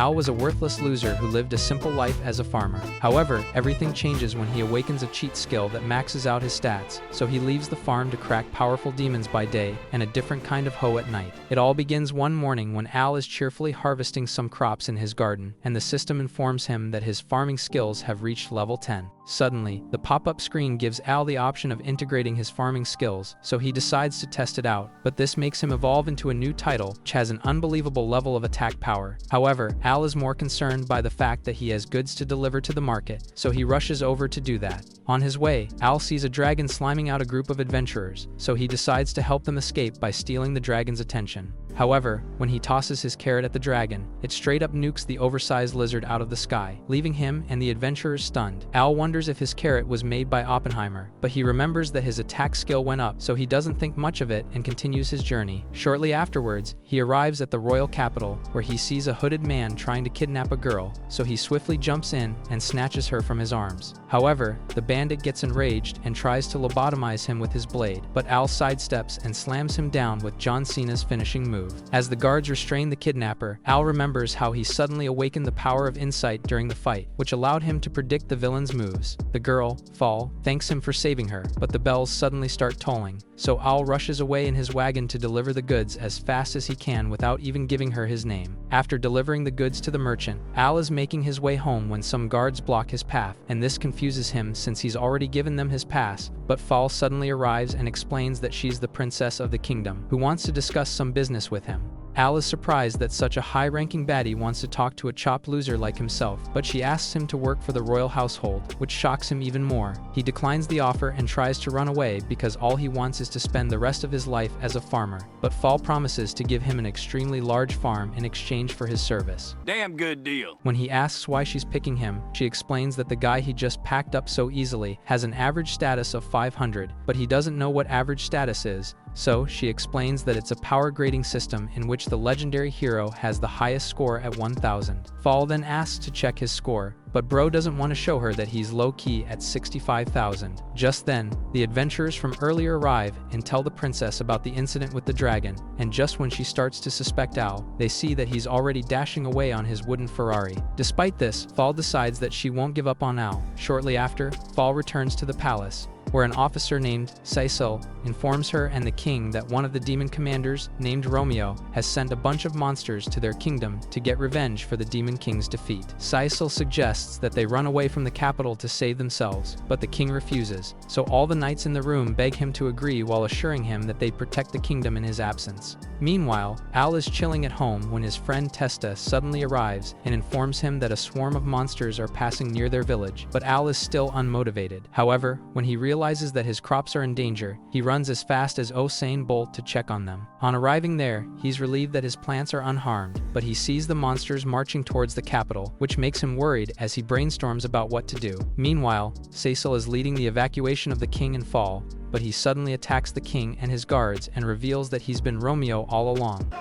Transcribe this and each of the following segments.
Al was a worthless loser who lived a simple life as a farmer. However, everything changes when he awakens a cheat skill that maxes out his stats, so he leaves the farm to crack powerful demons by day and a different kind of hoe at night. It all begins one morning when Al is cheerfully harvesting some crops in his garden, and the system informs him that his farming skills have reached level 10. Suddenly, the pop-up screen gives Al the option of integrating his farming skills, so he decides to test it out, but this makes him evolve into a new title, which has an unbelievable level of attack power. However, Al is more concerned by the fact that he has goods to deliver to the market, so he rushes over to do that. On his way, Al sees a dragon sliming out a group of adventurers, so he decides to help them escape by stealing the dragon's attention. However, when he tosses his carrot at the dragon, it straight up nukes the oversized lizard out of the sky, leaving him and the adventurers stunned. Al wonders if his carrot was made by Oppenheimer, but he remembers that his attack skill went up, so he doesn't think much of it and continues his journey. Shortly afterwards, he arrives at the royal capital, where he sees a hooded man trying to kidnap a girl, so he swiftly jumps in and snatches her from his arms. However, the bandit gets enraged and tries to lobotomize him with his blade, but Al sidesteps and slams him down with John Cena's finishing move. As the guards restrain the kidnapper, Al remembers how he suddenly awakened the power of insight during the fight, which allowed him to predict the villain's moves. The girl, Fall, thanks him for saving her, but the bells suddenly start tolling, so Al rushes away in his wagon to deliver the goods as fast as he can without even giving her his name. After delivering the goods to the merchant, Al is making his way home when some guards block his path, and this confuses him since he's already given them his pass, but Fall suddenly arrives and explains that she's the princess of the kingdom, who wants to discuss some business with him. Al is surprised that such a high-ranking baddie wants to talk to a chopped loser like himself, but she asks him to work for the royal household, which shocks him even more. He declines the offer and tries to run away because all he wants is to spend the rest of his life as a farmer, but Fall promises to give him an extremely large farm in exchange for his service. Damn good deal. When he asks why she's picking him, she explains that the guy he just packed up so easily has an average status of 500, but he doesn't know what average status is, so she explains that it's a power grading system in which the legendary hero has the highest score at 1000. Fall then asks to check his score, but bro doesn't want to show her that he's low-key at 65,000. Just then, the adventurers from earlier arrive and tell the princess about the incident with the dragon, and just when she starts to suspect Al, they see that he's already dashing away on his wooden Ferrari. Despite this, Fall decides that she won't give up on Al. Shortly after, Fall returns to the palace, where an officer named Cecil informs her and the king that one of the demon commanders, named Romeo, has sent a bunch of monsters to their kingdom to get revenge for the demon king's defeat. Cecil suggests that they run away from the capital to save themselves, but the king refuses, so all the knights in the room beg him to agree while assuring him that they'd protect the kingdom in his absence. Meanwhile, Al is chilling at home when his friend Testa suddenly arrives and informs him that a swarm of monsters are passing near their village, but Al is still unmotivated. However, when he realizes that his crops are in danger, he runs as fast as Usain Bolt to check on them. On arriving there, he's relieved that his plants are unharmed, but he sees the monsters marching towards the capital, which makes him worried as he brainstorms about what to do. Meanwhile, Cecil is leading the evacuation of the king and Fall, but he suddenly attacks the king and his guards and reveals that he's been Romeo all along.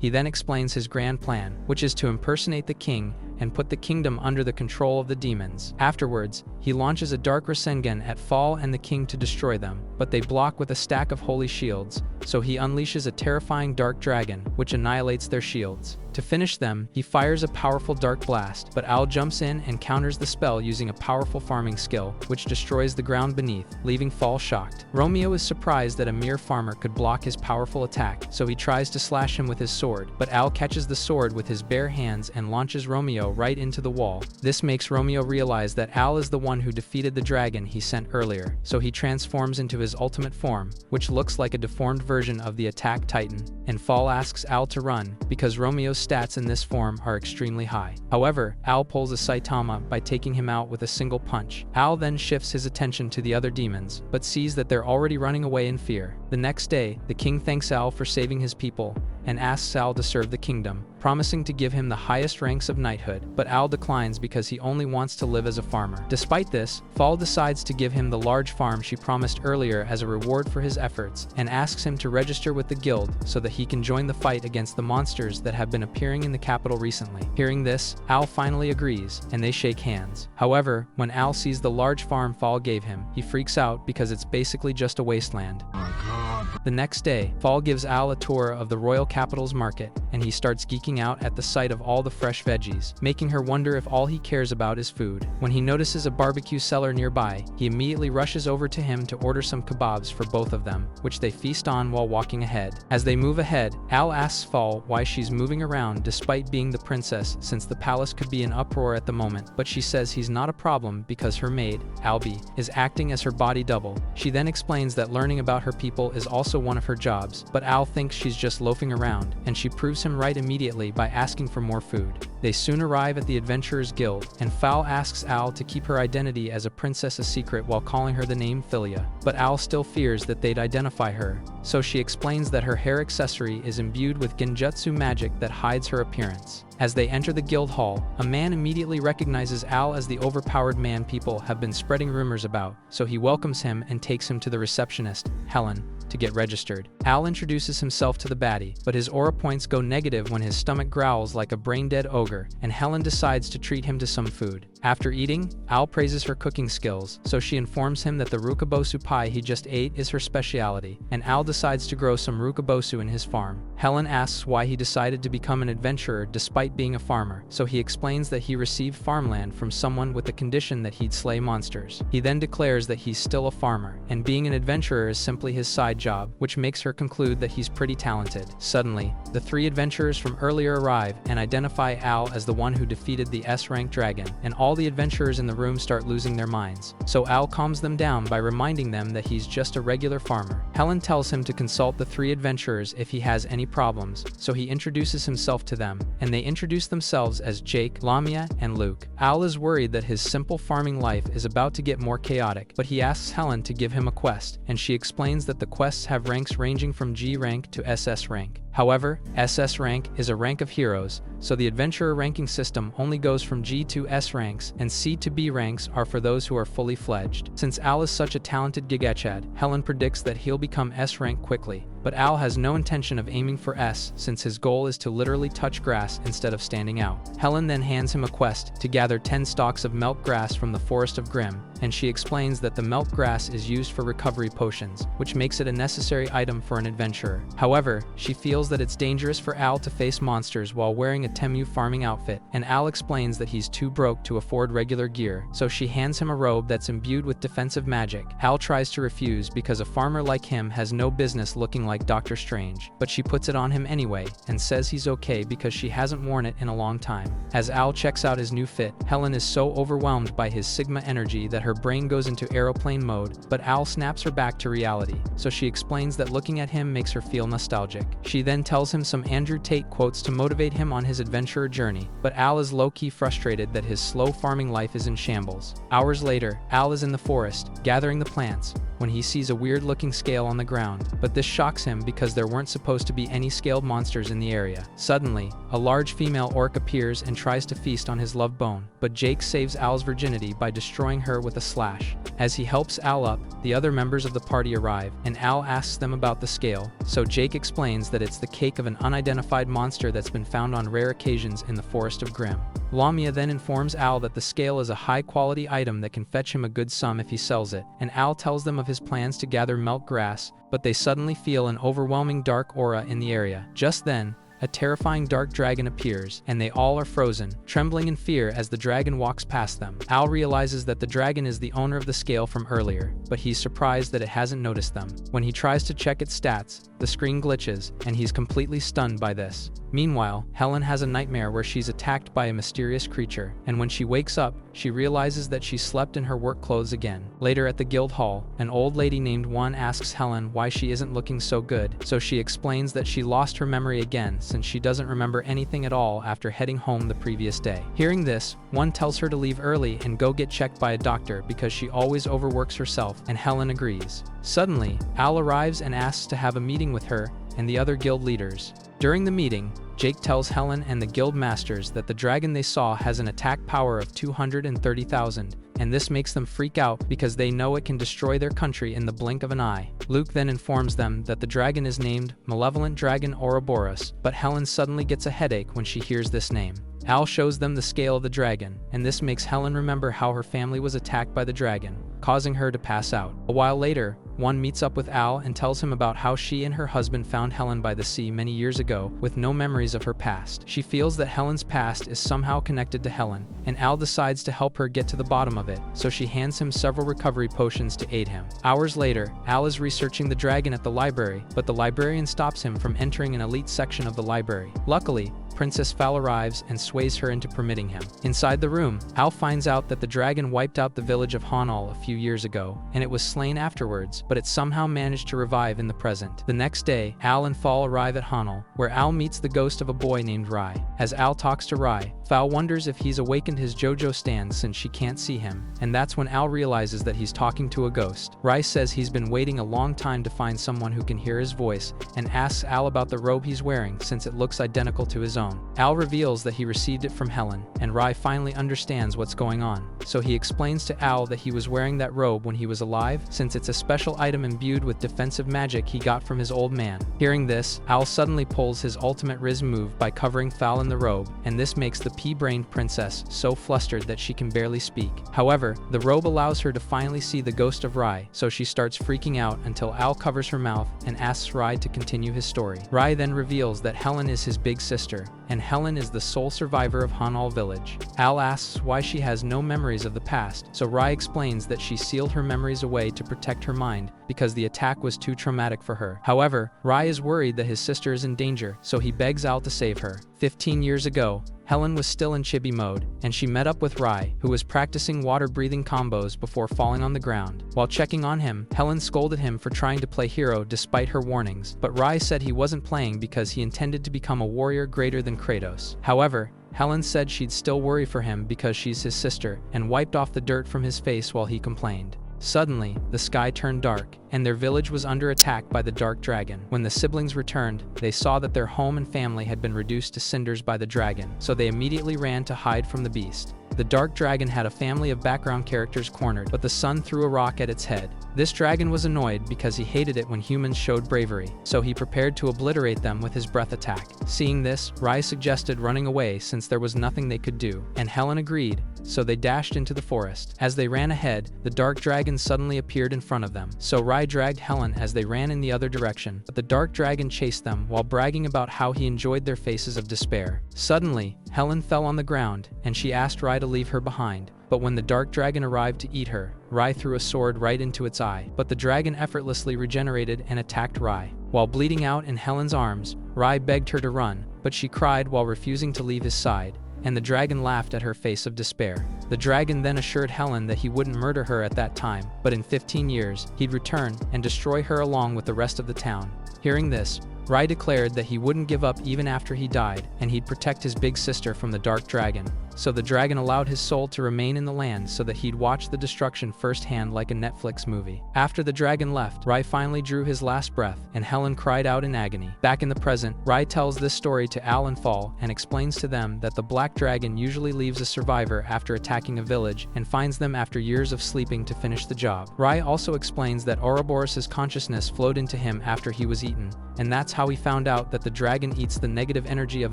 He then explains his grand plan, which is to impersonate the king and put the kingdom under the control of the demons. Afterwards, he launches a dark Rasengan at Fall and the king to destroy them, but they block with a stack of holy shields, so he unleashes a terrifying dark dragon, which annihilates their shields. To finish them, he fires a powerful dark blast, but Al jumps in and counters the spell using a powerful farming skill, which destroys the ground beneath, leaving Fall shocked. Romeo is surprised that a mere farmer could block his powerful attack, so he tries to slash him with his sword, but Al catches the sword with his bare hands and launches Romeo right into the wall. This makes Romeo realize that Al is the one who defeated the dragon he sent earlier, so he transforms into his ultimate form, which looks like a deformed version of the attack titan, and Fall asks Al to run, because Romeo's stats in this form are extremely high. However, Al pulls a Saitama by taking him out with a single punch. Al then shifts his attention to the other demons, but sees that they're already running away in fear. The next day, the king thanks Al for saving his people, and asks Al to serve the kingdom, promising to give him the highest ranks of knighthood, but Al declines because he only wants to live as a farmer. Despite this, Fall decides to give him the large farm she promised earlier as a reward for his efforts, and asks him to register with the guild so that he can join the fight against the monsters that have been appearing in the capital recently. Hearing this, Al finally agrees, and they shake hands. However, when Al sees the large farm Fall gave him, he freaks out because it's basically just a wasteland. Oh my God, The next day, Fall gives Al a tour of the royal capital's market, and he starts geeking out at the sight of all the fresh veggies, making her wonder if all he cares about is food. When he notices a barbecue seller nearby, he immediately rushes over to him to order some kebabs for both of them, which they feast on while walking ahead. As they move ahead, Al asks Fall why she's moving around despite being the princess, since the palace could be in uproar at the moment, but she says he's not a problem because her maid, Albie, is acting as her body double. She then explains that learning about her people is also one of her jobs, but Al thinks she's just loafing around, and she proves him right immediately by asking for more food. They soon arrive at the Adventurers Guild, and Fall asks Al to keep her identity as a princess a secret while calling her the name Philia. But Al still fears that they'd identify her, so she explains that her hair accessory is imbued with genjutsu magic that hides her appearance. As they enter the guild hall, a man immediately recognizes Al as the overpowered man people have been spreading rumors about, so he welcomes him and takes him to the receptionist, Helen, to get registered. Al introduces himself to the baddie, but his aura points go negative when his stomach growls like a brain-dead ogre, and Helen decides to treat him to some food. After eating, Al praises her cooking skills, so she informs him that the rukabosu pie he just ate is her specialty, and Al decides to grow some rukabosu in his farm. Helen asks why he decided to become an adventurer despite being a farmer, so he explains that he received farmland from someone with the condition that he'd slay monsters. He then declares that he's still a farmer, and being an adventurer is simply his side job, which makes her conclude that he's pretty talented. Suddenly, the three adventurers from earlier arrive and identify Al as the one who defeated the S-rank dragon, and all the adventurers in the room start losing their minds. So Al calms them down by reminding them that he's just a regular farmer. Helen tells him to consult the three adventurers if he has any problems, so he introduces himself to them, and they introduce themselves as Jake, Lamia, and Luke. Al is worried that his simple farming life is about to get more chaotic, but he asks Helen to give him a quest, and she explains that the quests have ranks ranging from G rank to SS rank. However, SS rank is a rank of heroes, so the adventurer ranking system only goes from G to S ranks, and C to B ranks are for those who are fully fledged. Since Al is such a talented gigachad, Helen predicts that he'll become S rank quickly, but Al has no intention of aiming for S since his goal is to literally touch grass instead of standing out. Helen then hands him a quest to gather 10 stalks of milk grass from the Forest of Grimm, and she explains that the milk grass is used for recovery potions, which makes it a necessary item for an adventurer. However, she feels that it's dangerous for Al to face monsters while wearing a Temu farming outfit, and Al explains that he's too broke to afford regular gear, so she hands him a robe that's imbued with defensive magic. Al tries to refuse because a farmer like him has no business looking like Doctor Strange, but she puts it on him anyway and says he's okay because she hasn't worn it in a long time. As Al checks out his new fit, Helen is so overwhelmed by his Sigma energy that her brain goes into aeroplane mode, but Al snaps her back to reality, so she explains that looking at him makes her feel nostalgic. She then tells him some Andrew Tate quotes to motivate him on his adventurer journey, but Al is low-key frustrated that his slow farming life is in shambles. Hours later, Al is in the forest, gathering the plants, when he sees a weird-looking scale on the ground, but this shocks him because there weren't supposed to be any scaled monsters in the area. Suddenly, a large female orc appears and tries to feast on his love bone, but Jake saves Al's virginity by destroying her with a slash. As he helps Al up, the other members of the party arrive, and Al asks them about the scale, so Jake explains that it's the cake of an unidentified monster that's been found on rare occasions in the Forest of Grimm. Lamia then informs Al that the scale is a high-quality item that can fetch him a good sum if he sells it, and Al tells them of his plans to gather milk grass, but they suddenly feel an overwhelming dark aura in the area. Just then, a terrifying dark dragon appears, and they all are frozen, trembling in fear as the dragon walks past them. Al realizes that the dragon is the owner of the scale from earlier, but he's surprised that it hasn't noticed them. When he tries to check its stats, the screen glitches, and he's completely stunned by this. Meanwhile, Helen has a nightmare where she's attacked by a mysterious creature, and when she wakes up, she realizes that she slept in her work clothes again. Later at the guild hall, an old lady named One asks Helen why she isn't looking so good, so she explains that she lost her memory again since she doesn't remember anything at all after heading home the previous day. Hearing this, One tells her to leave early and go get checked by a doctor because she always overworks herself, and Helen agrees. Suddenly, Al arrives and asks to have a meeting with her and the other guild leaders. During the meeting, Jake tells Helen and the guild masters that the dragon they saw has an attack power of 230,000, and this makes them freak out because they know it can destroy their country in the blink of an eye. Luke then informs them that the dragon is named Malevolent Dragon Ouroboros, but Helen suddenly gets a headache when she hears this name. Al shows them the scale of the dragon, and this makes Helen remember how her family was attacked by the dragon, causing her to pass out. A while later, one meets up with Al and tells him about how she and her husband found Helen by the sea many years ago with no memories of her past. She feels that Helen's past is somehow connected to Helen, and Al decides to help her get to the bottom of it, so she hands him several recovery potions to aid him. Hours later, Al is researching the dragon at the library, but the librarian stops him from entering an elite section of the library. Luckily, Princess Fal arrives and sways her into permitting him. Inside the room, Al finds out that the dragon wiped out the village of Hanal a few years ago, and it was slain afterwards, but it somehow managed to revive in the present. The next day, Al and Fal arrive at Hanal, where Al meets the ghost of a boy named Rai. As Al talks to Rai, Fal wonders if he's awakened his JoJo stand since she can't see him, and that's when Al realizes that he's talking to a ghost. Rai says he's been waiting a long time to find someone who can hear his voice, and asks Al about the robe he's wearing since it looks identical to his own. Al reveals that he received it from Helen, and Rai finally understands what's going on. So he explains to Al that he was wearing that robe when he was alive, since it's a special item imbued with defensive magic he got from his old man. Hearing this, Al suddenly pulls his ultimate Riz move by covering Fal in the robe, and this makes the pea-brained princess so flustered that she can barely speak. However, the robe allows her to finally see the ghost of Rai, so she starts freaking out until Al covers her mouth and asks Rai to continue his story. Rai then reveals that Helen is his big sister, and Helen is the sole survivor of Hanal village. Al asks why she has no memories of the past, so Rai explains that she sealed her memories away to protect her mind because the attack was too traumatic for her. However, Rai is worried that his sister is in danger, so he begs Al to save her. 15 years ago, Helen was still in chibi mode, and she met up with Rai, who was practicing water-breathing combos before falling on the ground. While checking on him, Helen scolded him for trying to play hero despite her warnings, but Rai said he wasn't playing because he intended to become a warrior greater than Kratos. However, Helen said she'd still worry for him because she's his sister, and wiped off the dirt from his face while he complained. Suddenly, the sky turned dark, and their village was under attack by the dark dragon. When the siblings returned, they saw that their home and family had been reduced to cinders by the dragon, so they immediately ran to hide from the beast. The dark dragon had a family of background characters cornered, but the sun threw a rock at its head. This dragon was annoyed because he hated it when humans showed bravery, so he prepared to obliterate them with his breath attack. Seeing this, Rai suggested running away since there was nothing they could do, and Helen agreed, so they dashed into the forest. As they ran ahead, the dark dragon suddenly appeared in front of them, so Rai dragged Helen as they ran in the other direction, but the dark dragon chased them while bragging about how he enjoyed their faces of despair. Suddenly, Helen fell on the ground, and she asked Rai to leave her behind. But when the dark dragon arrived to eat her, Rai threw a sword right into its eye, but the dragon effortlessly regenerated and attacked Rai. While bleeding out in Helen's arms, Rai begged her to run, but she cried while refusing to leave his side, and the dragon laughed at her face of despair. The dragon then assured Helen that he wouldn't murder her at that time, but in 15 years, he'd return and destroy her along with the rest of the town. Hearing this, Rai declared that he wouldn't give up even after he died, and he'd protect his big sister from the dark dragon. So the dragon allowed his soul to remain in the land so that he'd watch the destruction firsthand like a Netflix movie. After the dragon left, Rai finally drew his last breath, and Helen cried out in agony. Back in the present, Rai tells this story to Al and Fal and explains to them that the black dragon usually leaves a survivor after attacking a village and finds them after years of sleeping to finish the job. Rai also explains that Ouroboros's consciousness flowed into him after he was eaten, and that's how he found out that the dragon eats the negative energy of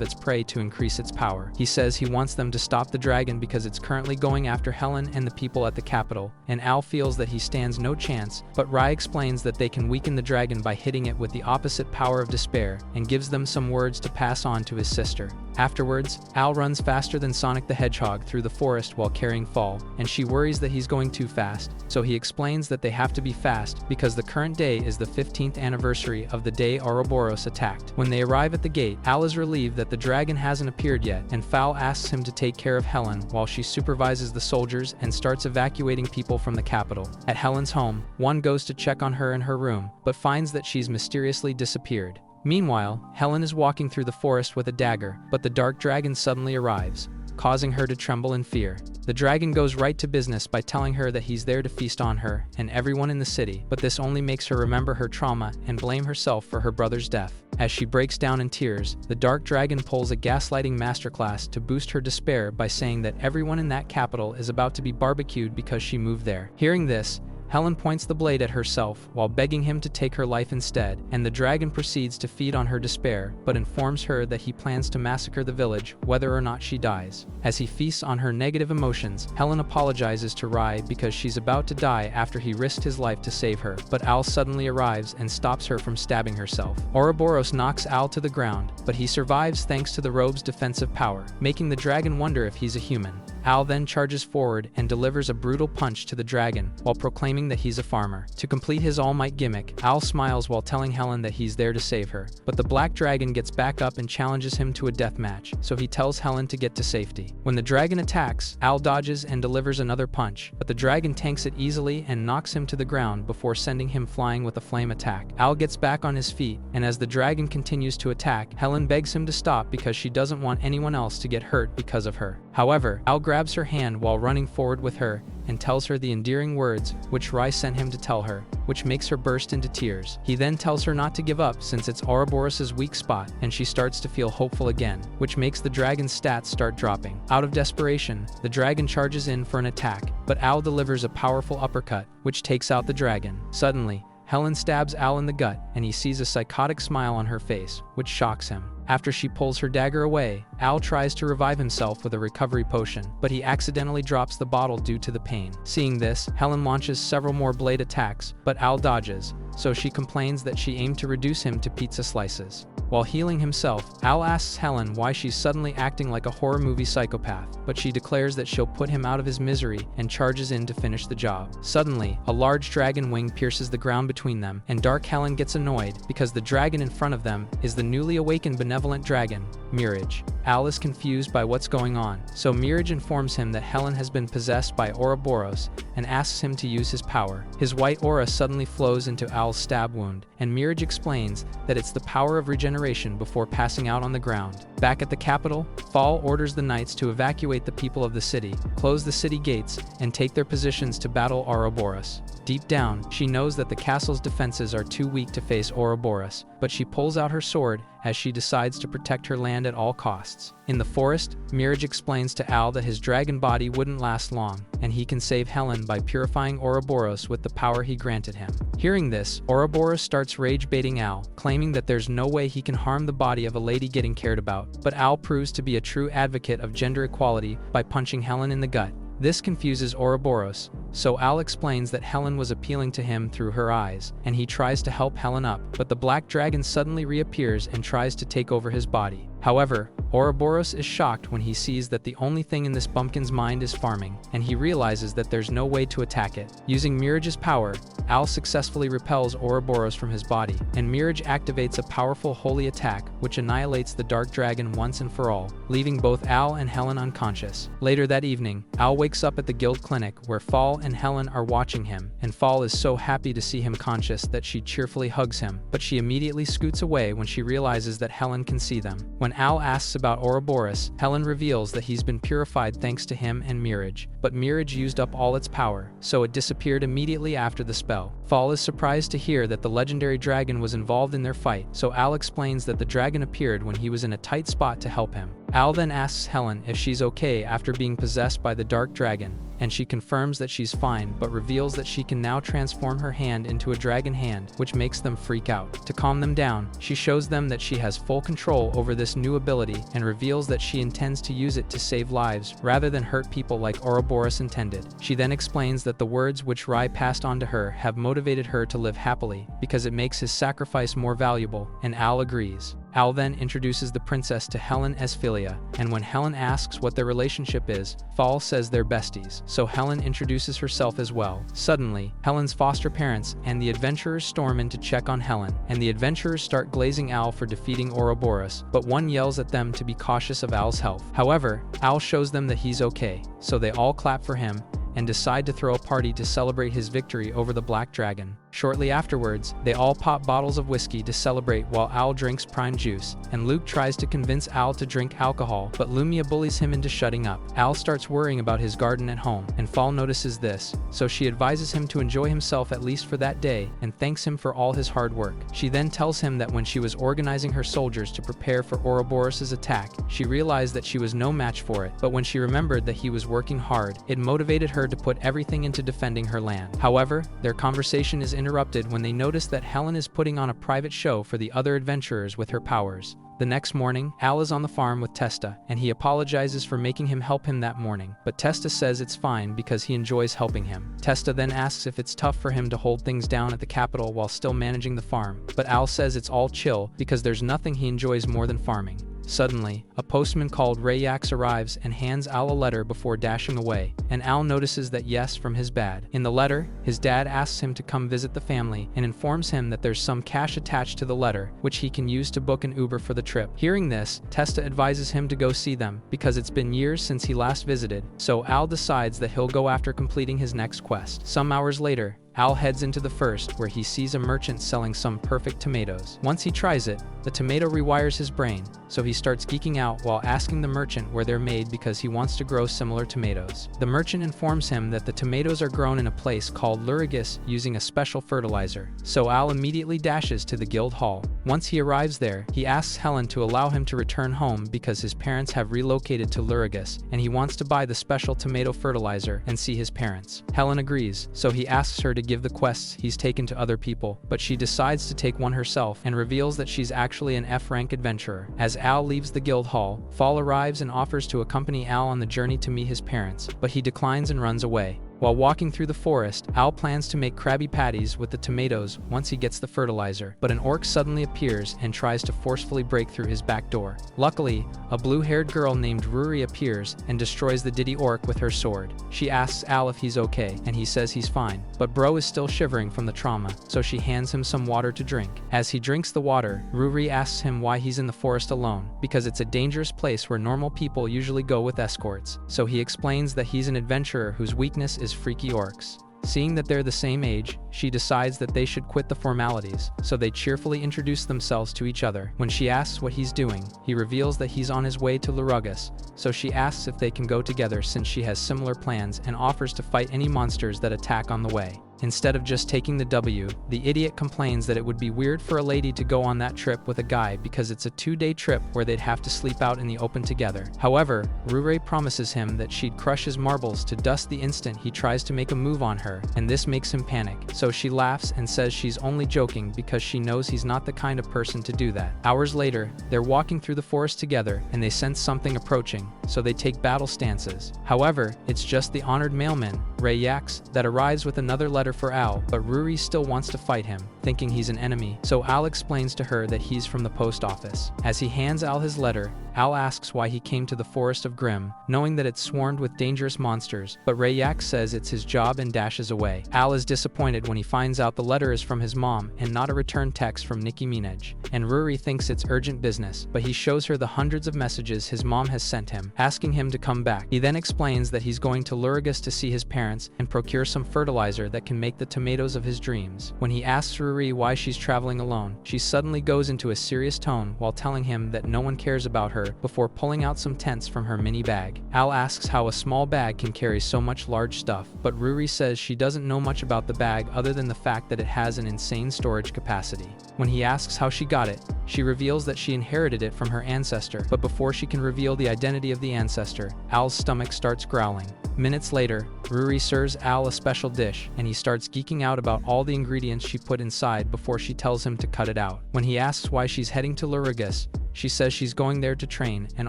its prey to increase its power. He says he wants them to stop the dragon because it's currently going after Helen and the people at the capital, and Al feels that he stands no chance, but Rai explains that they can weaken the dragon by hitting it with the opposite power of despair, and gives them some words to pass on to his sister. Afterwards, Al runs faster than Sonic the Hedgehog through the forest while carrying Fal, and she worries that he's going too fast, so he explains that they have to be fast because the current day is the 15th anniversary of the day Ouroboros attacked. When they arrive at the gate, Al is relieved that the dragon hasn't appeared yet, and Fal asks him to take care of Helen while she supervises the soldiers and starts evacuating people from the capital. At Helen's home, one goes to check on her in her room, but finds that she's mysteriously disappeared. Meanwhile, Helen is walking through the forest with a dagger, but the dark dragon suddenly arrives, causing her to tremble in fear. The dragon goes right to business by telling her that he's there to feast on her and everyone in the city, but this only makes her remember her trauma and blame herself for her brother's death. As she breaks down in tears, the dark dragon pulls a gaslighting masterclass to boost her despair by saying that everyone in that capital is about to be barbecued because she moved there. Hearing this, Helen points the blade at herself while begging him to take her life instead, and the dragon proceeds to feed on her despair, but informs her that he plans to massacre the village whether or not she dies. As he feasts on her negative emotions, Helen apologizes to Rai because she's about to die after he risked his life to save her, but Al suddenly arrives and stops her from stabbing herself. Ouroboros knocks Al to the ground, but he survives thanks to the robe's defensive power, making the dragon wonder if he's a human. Al then charges forward and delivers a brutal punch to the dragon while proclaiming that he's a farmer. To complete his all-might gimmick, Al smiles while telling Helen that he's there to save her, but the black dragon gets back up and challenges him to a death match, so he tells Helen to get to safety. When the dragon attacks, Al dodges and delivers another punch, but the dragon tanks it easily and knocks him to the ground before sending him flying with a flame attack. Al gets back on his feet, and as the dragon continues to attack, Helen begs him to stop because she doesn't want anyone else to get hurt because of her. However, Al grabs her hand while running forward with her and tells her the endearing words which Rai sent him to tell her, which makes her burst into tears. He then tells her not to give up since it's Ouroboros' weak spot, and she starts to feel hopeful again, which makes the dragon's stats start dropping. Out of desperation, the dragon charges in for an attack, but Al delivers a powerful uppercut, which takes out the dragon. Suddenly, Helen stabs Al in the gut, and he sees a psychotic smile on her face, which shocks him. After she pulls her dagger away, Al tries to revive himself with a recovery potion, but he accidentally drops the bottle due to the pain. Seeing this, Helen launches several more blade attacks, but Al dodges, so she complains that she aimed to reduce him to pizza slices. While healing himself, Al asks Helen why she's suddenly acting like a horror movie psychopath, but she declares that she'll put him out of his misery and charges in to finish the job. Suddenly, a large dragon wing pierces the ground between them, and Dark Helen gets annoyed because the dragon in front of them is the newly awakened benevolent dragon, Mirage. Al is confused by what's going on, so Mirage informs him that Helen has been possessed by Ouroboros and asks him to use his power. His white aura suddenly flows into Al's stab wound, and Mirage explains that it's the power of regeneration before passing out on the ground. Back at the capital, Fall orders the knights to evacuate the people of the city, close the city gates, and take their positions to battle Ouroboros. Deep down, she knows that the castle's defenses are too weak to face Ouroboros, but she pulls out her sword as she decides to protect her land at all costs. In the forest, Mirage explains to Al that his dragon body wouldn't last long, and he can save Helen by purifying Ouroboros with the power he granted him. Hearing this, Ouroboros starts rage-baiting Al, claiming that there's no way he can harm the body of a lady getting cared about, but Al proves to be a true advocate of gender equality by punching Helen in the gut. This confuses Ouroboros, so Al explains that Helen was appealing to him through her eyes, and he tries to help Helen up, but the black dragon suddenly reappears and tries to take over his body. However, Ouroboros is shocked when he sees that the only thing in this bumpkin's mind is farming, and he realizes that there's no way to attack it. Using Mirage's power, Al successfully repels Ouroboros from his body, and Mirage activates a powerful holy attack which annihilates the dark dragon once and for all, leaving both Al and Helen unconscious. Later that evening, Al wakes up at the guild clinic where Fall and Helen are watching him, and Fall is so happy to see him conscious that she cheerfully hugs him, but she immediately scoots away when she realizes that Helen can see them. When Al asks about Ouroboros, Helen reveals that he's been purified thanks to him and Mirage, but Mirage used up all its power, so it disappeared immediately after the spell. Fall is surprised to hear that the legendary dragon was involved in their fight, so Al explains that the dragon appeared when he was in a tight spot to help him. Al then asks Helen if she's okay after being possessed by the dark dragon, and she confirms that she's fine but reveals that she can now transform her hand into a dragon hand, which makes them freak out. To calm them down, she shows them that she has full control over this new ability and reveals that she intends to use it to save lives rather than hurt people like Ouroboros intended. She then explains that the words which Rai passed on to her have motivated her to live happily because it makes his sacrifice more valuable, and Al agrees. Al then introduces the princess to Helen as Philia, and when Helen asks what their relationship is, Fall says they're besties, so Helen introduces herself as well. Suddenly, Helen's foster parents and the adventurers storm in to check on Helen, and the adventurers start glazing Al for defeating Ouroboros, but one yells at them to be cautious of Al's health. However, Al shows them that he's okay, so they all clap for him and decide to throw a party to celebrate his victory over the black dragon. Shortly afterwards, they all pop bottles of whiskey to celebrate while Al drinks prime juice, and Luke tries to convince Al to drink alcohol, but Lumia bullies him into shutting up. Al starts worrying about his garden at home, and Fall notices this, so she advises him to enjoy himself at least for that day and thanks him for all his hard work. She then tells him that when she was organizing her soldiers to prepare for Ouroboros' attack, she realized that she was no match for it, but when she remembered that he was working hard, it motivated her her to put everything into defending her land. However, their conversation is interrupted when they notice that Helen is putting on a private show for the other adventurers with her powers. The next morning, Al is on the farm with Testa, and he apologizes for making him help him that morning, but Testa says it's fine because he enjoys helping him. Testa then asks if it's tough for him to hold things down at the capital while still managing the farm, but Al says it's all chill because there's nothing he enjoys more than farming. Suddenly, a postman called Rayax arrives and hands Al a letter before dashing away, and Al notices that yes from his dad. In the letter, his dad asks him to come visit the family and informs him that there's some cash attached to the letter, which he can use to book an Uber for the trip. Hearing this, Testa advises him to go see them because it's been years since he last visited, so Al decides that he'll go after completing his next quest. Some hours later, Al heads into the first, where he sees a merchant selling some perfect tomatoes. Once he tries it, the tomato rewires his brain, so he starts geeking out while asking the merchant where they're made because he wants to grow similar tomatoes. The merchant informs him that the tomatoes are grown in a place called Lurigus using a special fertilizer, so Al immediately dashes to the guild hall. Once he arrives there, he asks Helen to allow him to return home because his parents have relocated to Lurigus, and he wants to buy the special tomato fertilizer and see his parents. Helen agrees, so he asks her to give the quests he's taken to other people, but she decides to take one herself and reveals that she's actually an F-rank adventurer. As Al leaves the guild hall, Fall arrives and offers to accompany Al on the journey to meet his parents, but he declines and runs away. While walking through the forest, Al plans to make Krabby Patties with the tomatoes once he gets the fertilizer, but an orc suddenly appears and tries to forcefully break through his back door. Luckily, a blue-haired girl named Ruri appears and destroys the Diddy orc with her sword. She asks Al if he's okay, and he says he's fine, but Bro is still shivering from the trauma, so she hands him some water to drink. As he drinks the water, Ruri asks him why he's in the forest alone, because it's a dangerous place where normal people usually go with escorts, so he explains that he's an adventurer whose weakness is freaky orcs. Seeing that they're the same age, she decides that they should quit the formalities, so they cheerfully introduce themselves to each other. When she asks what he's doing, he reveals that he's on his way to Lurugus, so she asks if they can go together since she has similar plans and offers to fight any monsters that attack on the way. Instead of just taking the W, the idiot complains that it would be weird for a lady to go on that trip with a guy because it's a 2-day trip where they'd have to sleep out in the open together. However, Rure promises him that she'd crush his marbles to dust the instant he tries to make a move on her, and this makes him panic. So she laughs and says she's only joking because she knows he's not the kind of person to do that. Hours later, they're walking through the forest together and they sense something approaching, so they take battle stances. However, it's just the honored mailman, Rayax, that arrives with another letter for Al, but Ruri still wants to fight him, thinking he's an enemy, so Al explains to her that he's from the post office. As he hands Al his letter, Al asks why he came to the Forest of Grimm, knowing that it's swarmed with dangerous monsters, but Rayak says it's his job and dashes away. Al is disappointed when he finds out the letter is from his mom and not a return text from Nicki Minaj, and Ruri thinks it's urgent business, but he shows her the hundreds of messages his mom has sent him, asking him to come back. He then explains that he's going to Lurigus to see his parents and procure some fertilizer that can make the tomatoes of his dreams. When he asks Ruri why she's traveling alone, she suddenly goes into a serious tone while telling him that no one cares about her before pulling out some tents from her mini bag. Al asks how a small bag can carry so much large stuff, but Ruri says she doesn't know much about the bag other than the fact that it has an insane storage capacity. When he asks how she got it, she reveals that she inherited it from her ancestor, but before she can reveal the identity of the ancestor, Al's stomach starts growling. Minutes later, Ruri serves Al a special dish, and he starts geeking out about all the ingredients she put inside before she tells him to cut it out. When he asks why she's heading to Lurigus, she says she's going there to train, and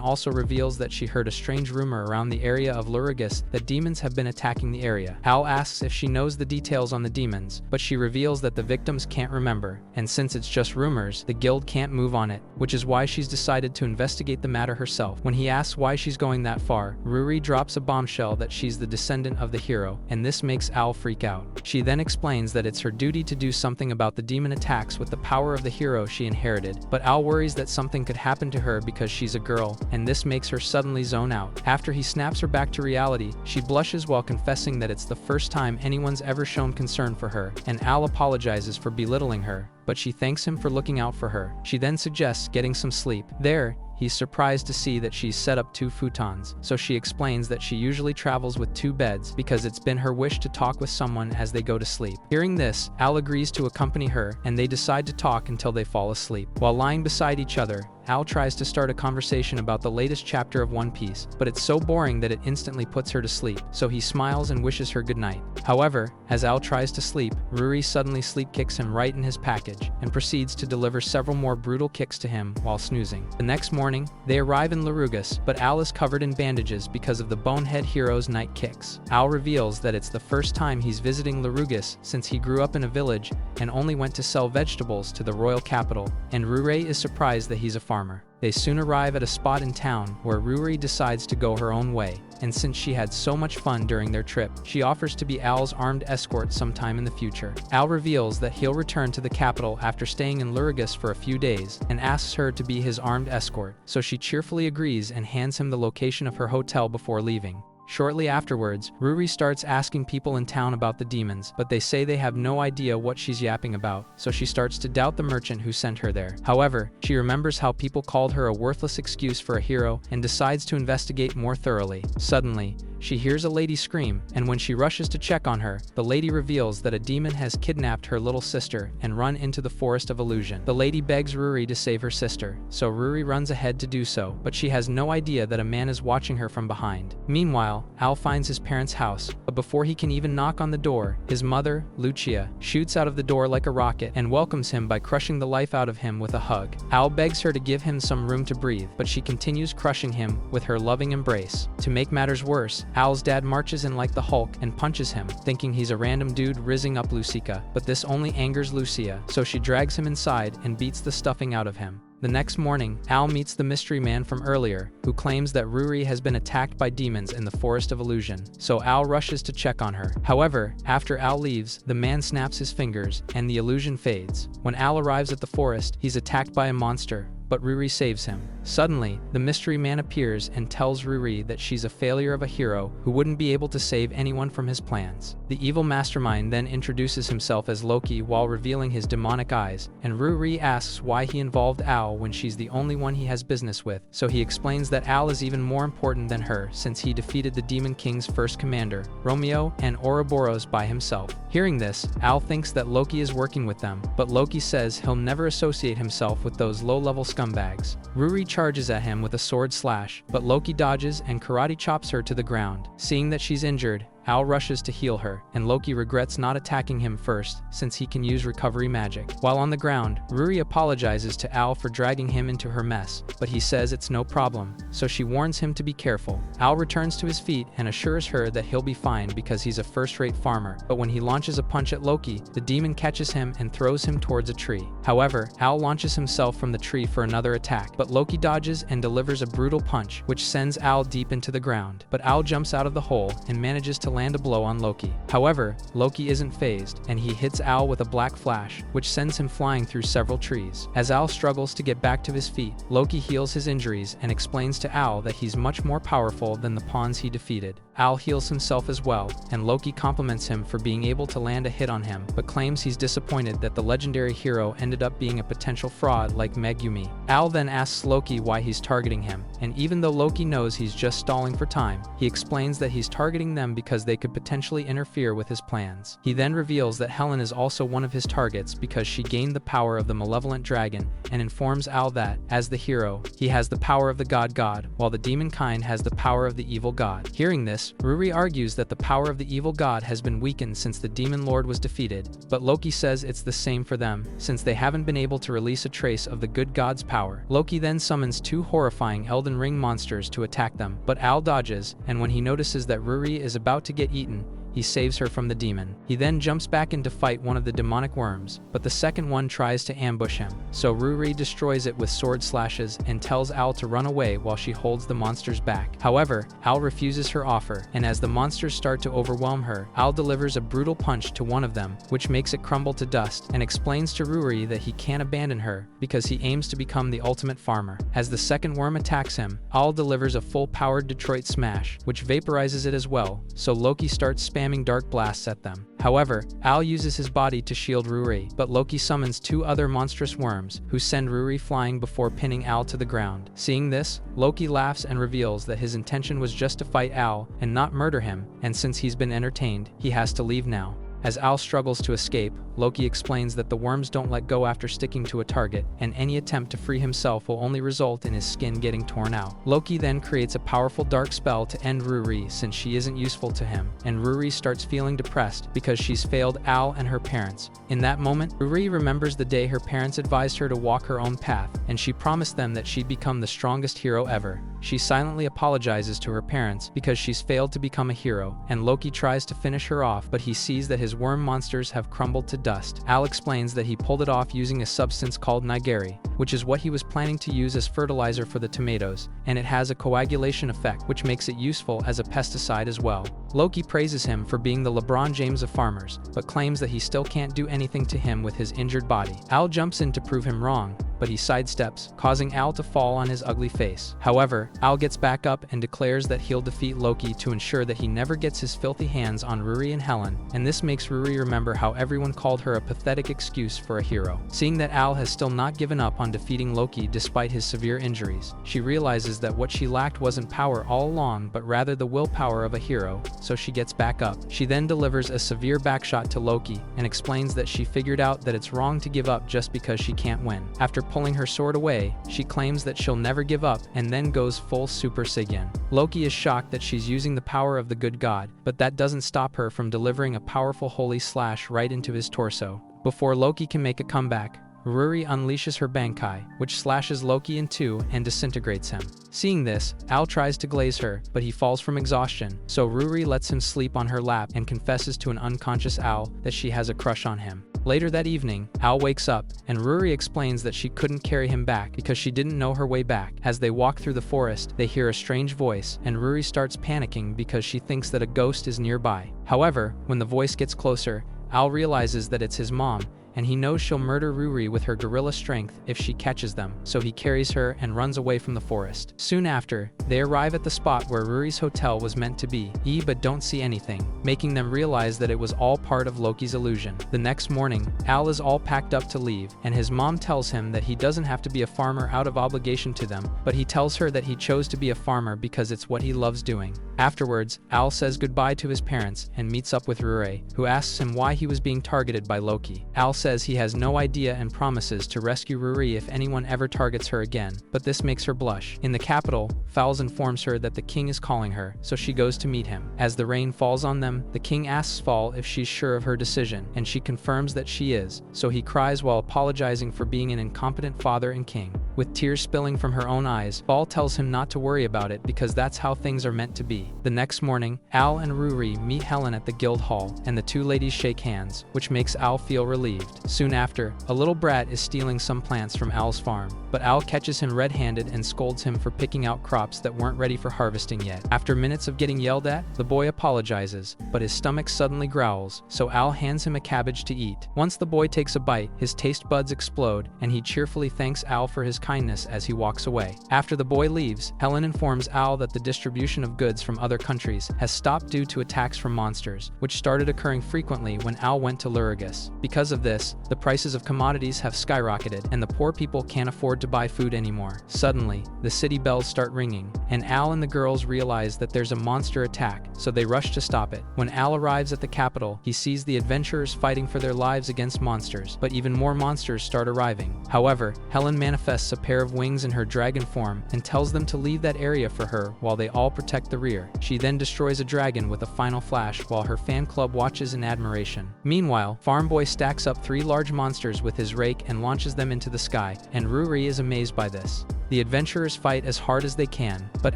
also reveals that she heard a strange rumor around the area of Lurigus that demons have been attacking the area. Al asks if she knows the details on the demons, but she reveals that the victims can't remember, and since it's just rumors, the guild can't move on it, which is why she's decided to investigate the matter herself. When he asks why she's going that far, Ruri drops a bombshell that she's the descendant of the hero, and this makes Al freak out. She then explains that it's her duty to do something about the demon attacks with the power of the hero she inherited, but Al worries that something could happen to her because she's a girl, and this makes her suddenly zone out. After he snaps her back to reality, she blushes while confessing that it's the first time anyone's ever shown concern for her, and Al apologizes for belittling her, but she thanks him for looking out for her. She then suggests getting some sleep. There, he's surprised to see that she's set up 2 futons, so she explains that she usually travels with 2 beds because it's been her wish to talk with someone as they go to sleep. Hearing this, Al agrees to accompany her, and they decide to talk until they fall asleep. While lying beside each other, Al tries to start a conversation about the latest chapter of One Piece, but it's so boring that it instantly puts her to sleep, so he smiles and wishes her goodnight. However, as Al tries to sleep, Ruri suddenly sleep kicks him right in his package, and proceeds to deliver several more brutal kicks to him while snoozing. The next morning, they arrive in Larugas, but Al is covered in bandages because of the bonehead hero's night kicks. Al reveals that it's the first time he's visiting Larugas since he grew up in a village and only went to sell vegetables to the royal capital, and Ruri is surprised that he's a farmer. They soon arrive at a spot in town where Ruri decides to go her own way, and since she had so much fun during their trip, she offers to be Al's armed escort sometime in the future. Al reveals that he'll return to the capital after staying in Larugas for a few days, and asks her to be his armed escort, so she cheerfully agrees and hands him the location of her hotel before leaving. Shortly afterwards, Ruri starts asking people in town about the demons, but they say they have no idea what she's yapping about, so she starts to doubt the merchant who sent her there. However, she remembers how people called her a worthless excuse for a hero and decides to investigate more thoroughly. Suddenly, she hears a lady scream, and when she rushes to check on her, the lady reveals that a demon has kidnapped her little sister and run into the Forest of Illusion. The lady begs Ruri to save her sister, so Ruri runs ahead to do so, but she has no idea that a man is watching her from behind. Meanwhile, Al finds his parents' house, but before he can even knock on the door, his mother, Lucia, shoots out of the door like a rocket and welcomes him by crushing the life out of him with a hug. Al begs her to give him some room to breathe, but she continues crushing him with her loving embrace. To make matters worse, Al's dad marches in like the Hulk and punches him, thinking he's a random dude rizzing up Lucica, but this only angers Lucia, so she drags him inside and beats the stuffing out of him. The next morning, Al meets the mystery man from earlier, who claims that Ruri has been attacked by demons in the Forest of Illusion, so Al rushes to check on her. However, after Al leaves, the man snaps his fingers, and the illusion fades. When Al arrives at the forest, he's attacked by a monster, but Ruri saves him. Suddenly, the mystery man appears and tells Ruri that she's a failure of a hero who wouldn't be able to save anyone from his plans. The evil mastermind then introduces himself as Loki while revealing his demonic eyes, and Ruri asks why he involved Al when she's the only one he has business with, so he explains that Al is even more important than her since he defeated the Demon King's first commander, Romeo and Ouroboros, by himself. Hearing this, Al thinks that Loki is working with them, but Loki says he'll never associate himself with those low-level scumbags. Ruri charges at him with a sword slash, but Loki dodges and karate chops her to the ground. Seeing that she's injured, Al rushes to heal her, and Loki regrets not attacking him first since he can use recovery magic. While on the ground, Ruri apologizes to Al for dragging him into her mess, but he says it's no problem, so she warns him to be careful. Al returns to his feet and assures her that he'll be fine because he's a first-rate farmer, but when he launches a punch at Loki, the demon catches him and throws him towards a tree. However, Al launches himself from the tree for another attack, but Loki dodges and delivers a brutal punch, which sends Al deep into the ground. But Al jumps out of the hole and manages to land a blow on Loki. However, Loki isn't fazed, and he hits Al with a black flash, which sends him flying through several trees. As Al struggles to get back to his feet, Loki heals his injuries and explains to Al that he's much more powerful than the pawns he defeated. Al heals himself as well, and Loki compliments him for being able to land a hit on him, but claims he's disappointed that the legendary hero ended up being a potential fraud like Megumi. Al then asks Loki why he's targeting him, and even though Loki knows he's just stalling for time, he explains that he's targeting them because they could potentially interfere with his plans. He then reveals that Helen is also one of his targets because she gained the power of the malevolent dragon, and informs Al that, as the hero, he has the power of the god, while the demon kind has the power of the evil god. Hearing this, Ruri argues that the power of the evil god has been weakened since the demon lord was defeated, but Loki says it's the same for them, since they haven't been able to release a trace of the good god's power. Loki then summons two horrifying Elden Ring monsters to attack them, but Al dodges, and when he notices that Ruri is about to get eaten, he saves her from the demon. He then jumps back in to fight one of the demonic worms, but the second one tries to ambush him, so Ruri destroys it with sword slashes and tells Al to run away while she holds the monsters back. However, Al refuses her offer, and as the monsters start to overwhelm her, Al delivers a brutal punch to one of them, which makes it crumble to dust, and explains to Ruri that he can't abandon her because he aims to become the ultimate farmer. As the second worm attacks him, Al delivers a full-powered Detroit smash, which vaporizes it as well, so Loki starts spamming dark blasts at them. However, Al uses his body to shield Ruri, but Loki summons two other monstrous worms, who send Ruri flying before pinning Al to the ground. Seeing this, Loki laughs and reveals that his intention was just to fight Al and not murder him, and since he's been entertained, he has to leave now. As Al struggles to escape, Loki explains that the worms don't let go after sticking to a target, and any attempt to free himself will only result in his skin getting torn out. Loki then creates a powerful dark spell to end Ruri since she isn't useful to him, and Ruri starts feeling depressed because she's failed Al and her parents. In that moment, Ruri remembers the day her parents advised her to walk her own path, and she promised them that she'd become the strongest hero ever. She silently apologizes to her parents because she's failed to become a hero, and Loki tries to finish her off, but he sees that his worm monsters have crumbled to dust. Al explains that he pulled it off using a substance called nigeri, which is what he was planning to use as fertilizer for the tomatoes, and it has a coagulation effect which makes it useful as a pesticide as well. Loki praises him for being the LeBron James of farmers, but claims that he still can't do anything to him with his injured body. Al jumps in to prove him wrong, but he sidesteps, causing Al to fall on his ugly face. However, Al gets back up and declares that he'll defeat Loki to ensure that he never gets his filthy hands on Ruri and Helen, and this makes Ruri remember how everyone called her a pathetic excuse for a hero. Seeing that Al has still not given up on defeating Loki despite his severe injuries, she realizes that what she lacked wasn't power all along but rather the willpower of a hero, so she gets back up. She then delivers a severe backshot to Loki and explains that she figured out that it's wrong to give up just because she can't win. After pulling her sword away, she claims that she'll never give up and then goes full Super Saiyan. Loki is shocked that she's using the power of the good god, but that doesn't stop her from delivering a powerful holy slash right into his torso. Before Loki can make a comeback, Ruri unleashes her Bankai, which slashes Loki in two and disintegrates him. Seeing this, Al tries to glaze her, but he falls from exhaustion, so Ruri lets him sleep on her lap and confesses to an unconscious Al that she has a crush on him. Later that evening, Al wakes up, and Ruri explains that she couldn't carry him back because she didn't know her way back. As they walk through the forest, they hear a strange voice, and Ruri starts panicking because she thinks that a ghost is nearby. However, when the voice gets closer, Al realizes that it's his mom, and he knows she'll murder Ruri with her gorilla strength if she catches them, so he carries her and runs away from the forest. Soon after, they arrive at the spot where Ruri's hotel was meant to be, but don't see anything, making them realize that it was all part of Loki's illusion. The next morning, Al is all packed up to leave, and his mom tells him that he doesn't have to be a farmer out of obligation to them, but he tells her that he chose to be a farmer because it's what he loves doing. Afterwards, Al says goodbye to his parents and meets up with Ruri, who asks him why he was being targeted by Loki. Al says he has no idea and promises to rescue Ruri if anyone ever targets her again, but this makes her blush. In the capital, Fowls informs her that the king is calling her, so she goes to meet him. As the rain falls on them, the king asks Fowl if she's sure of her decision, and she confirms that she is, so he cries while apologizing for being an incompetent father and king. With tears spilling from her own eyes, Fowl tells him not to worry about it because that's how things are meant to be. The next morning, Al and Ruri meet Helen at the guild hall, and the two ladies shake hands, which makes Al feel relieved. Soon after, a little brat is stealing some plants from Al's farm, but Al catches him red-handed and scolds him for picking out crops that weren't ready for harvesting yet. After minutes of getting yelled at, the boy apologizes, but his stomach suddenly growls, so Al hands him a cabbage to eat. Once the boy takes a bite, his taste buds explode, and he cheerfully thanks Al for his kindness as he walks away. After the boy leaves, Helen informs Al that the distribution of goods from other countries has stopped due to attacks from monsters, which started occurring frequently when Al went to Lurigus. Because of this, the prices of commodities have skyrocketed, and the poor people can't afford to buy food anymore. Suddenly, the city bells start ringing, and Al and the girls realize that there's a monster attack, so they rush to stop it. When Al arrives at the capital, he sees the adventurers fighting for their lives against monsters, but even more monsters start arriving. However, Helen manifests a pair of wings in her dragon form and tells them to leave that area for her while they all protect the rear. She then destroys a dragon with a final flash while her fan club watches in admiration. Meanwhile, Farm Boy stacks up 3 large monsters with his rake and launches them into the sky, and Ruri is amazed by this. The adventurers fight as hard as they can, but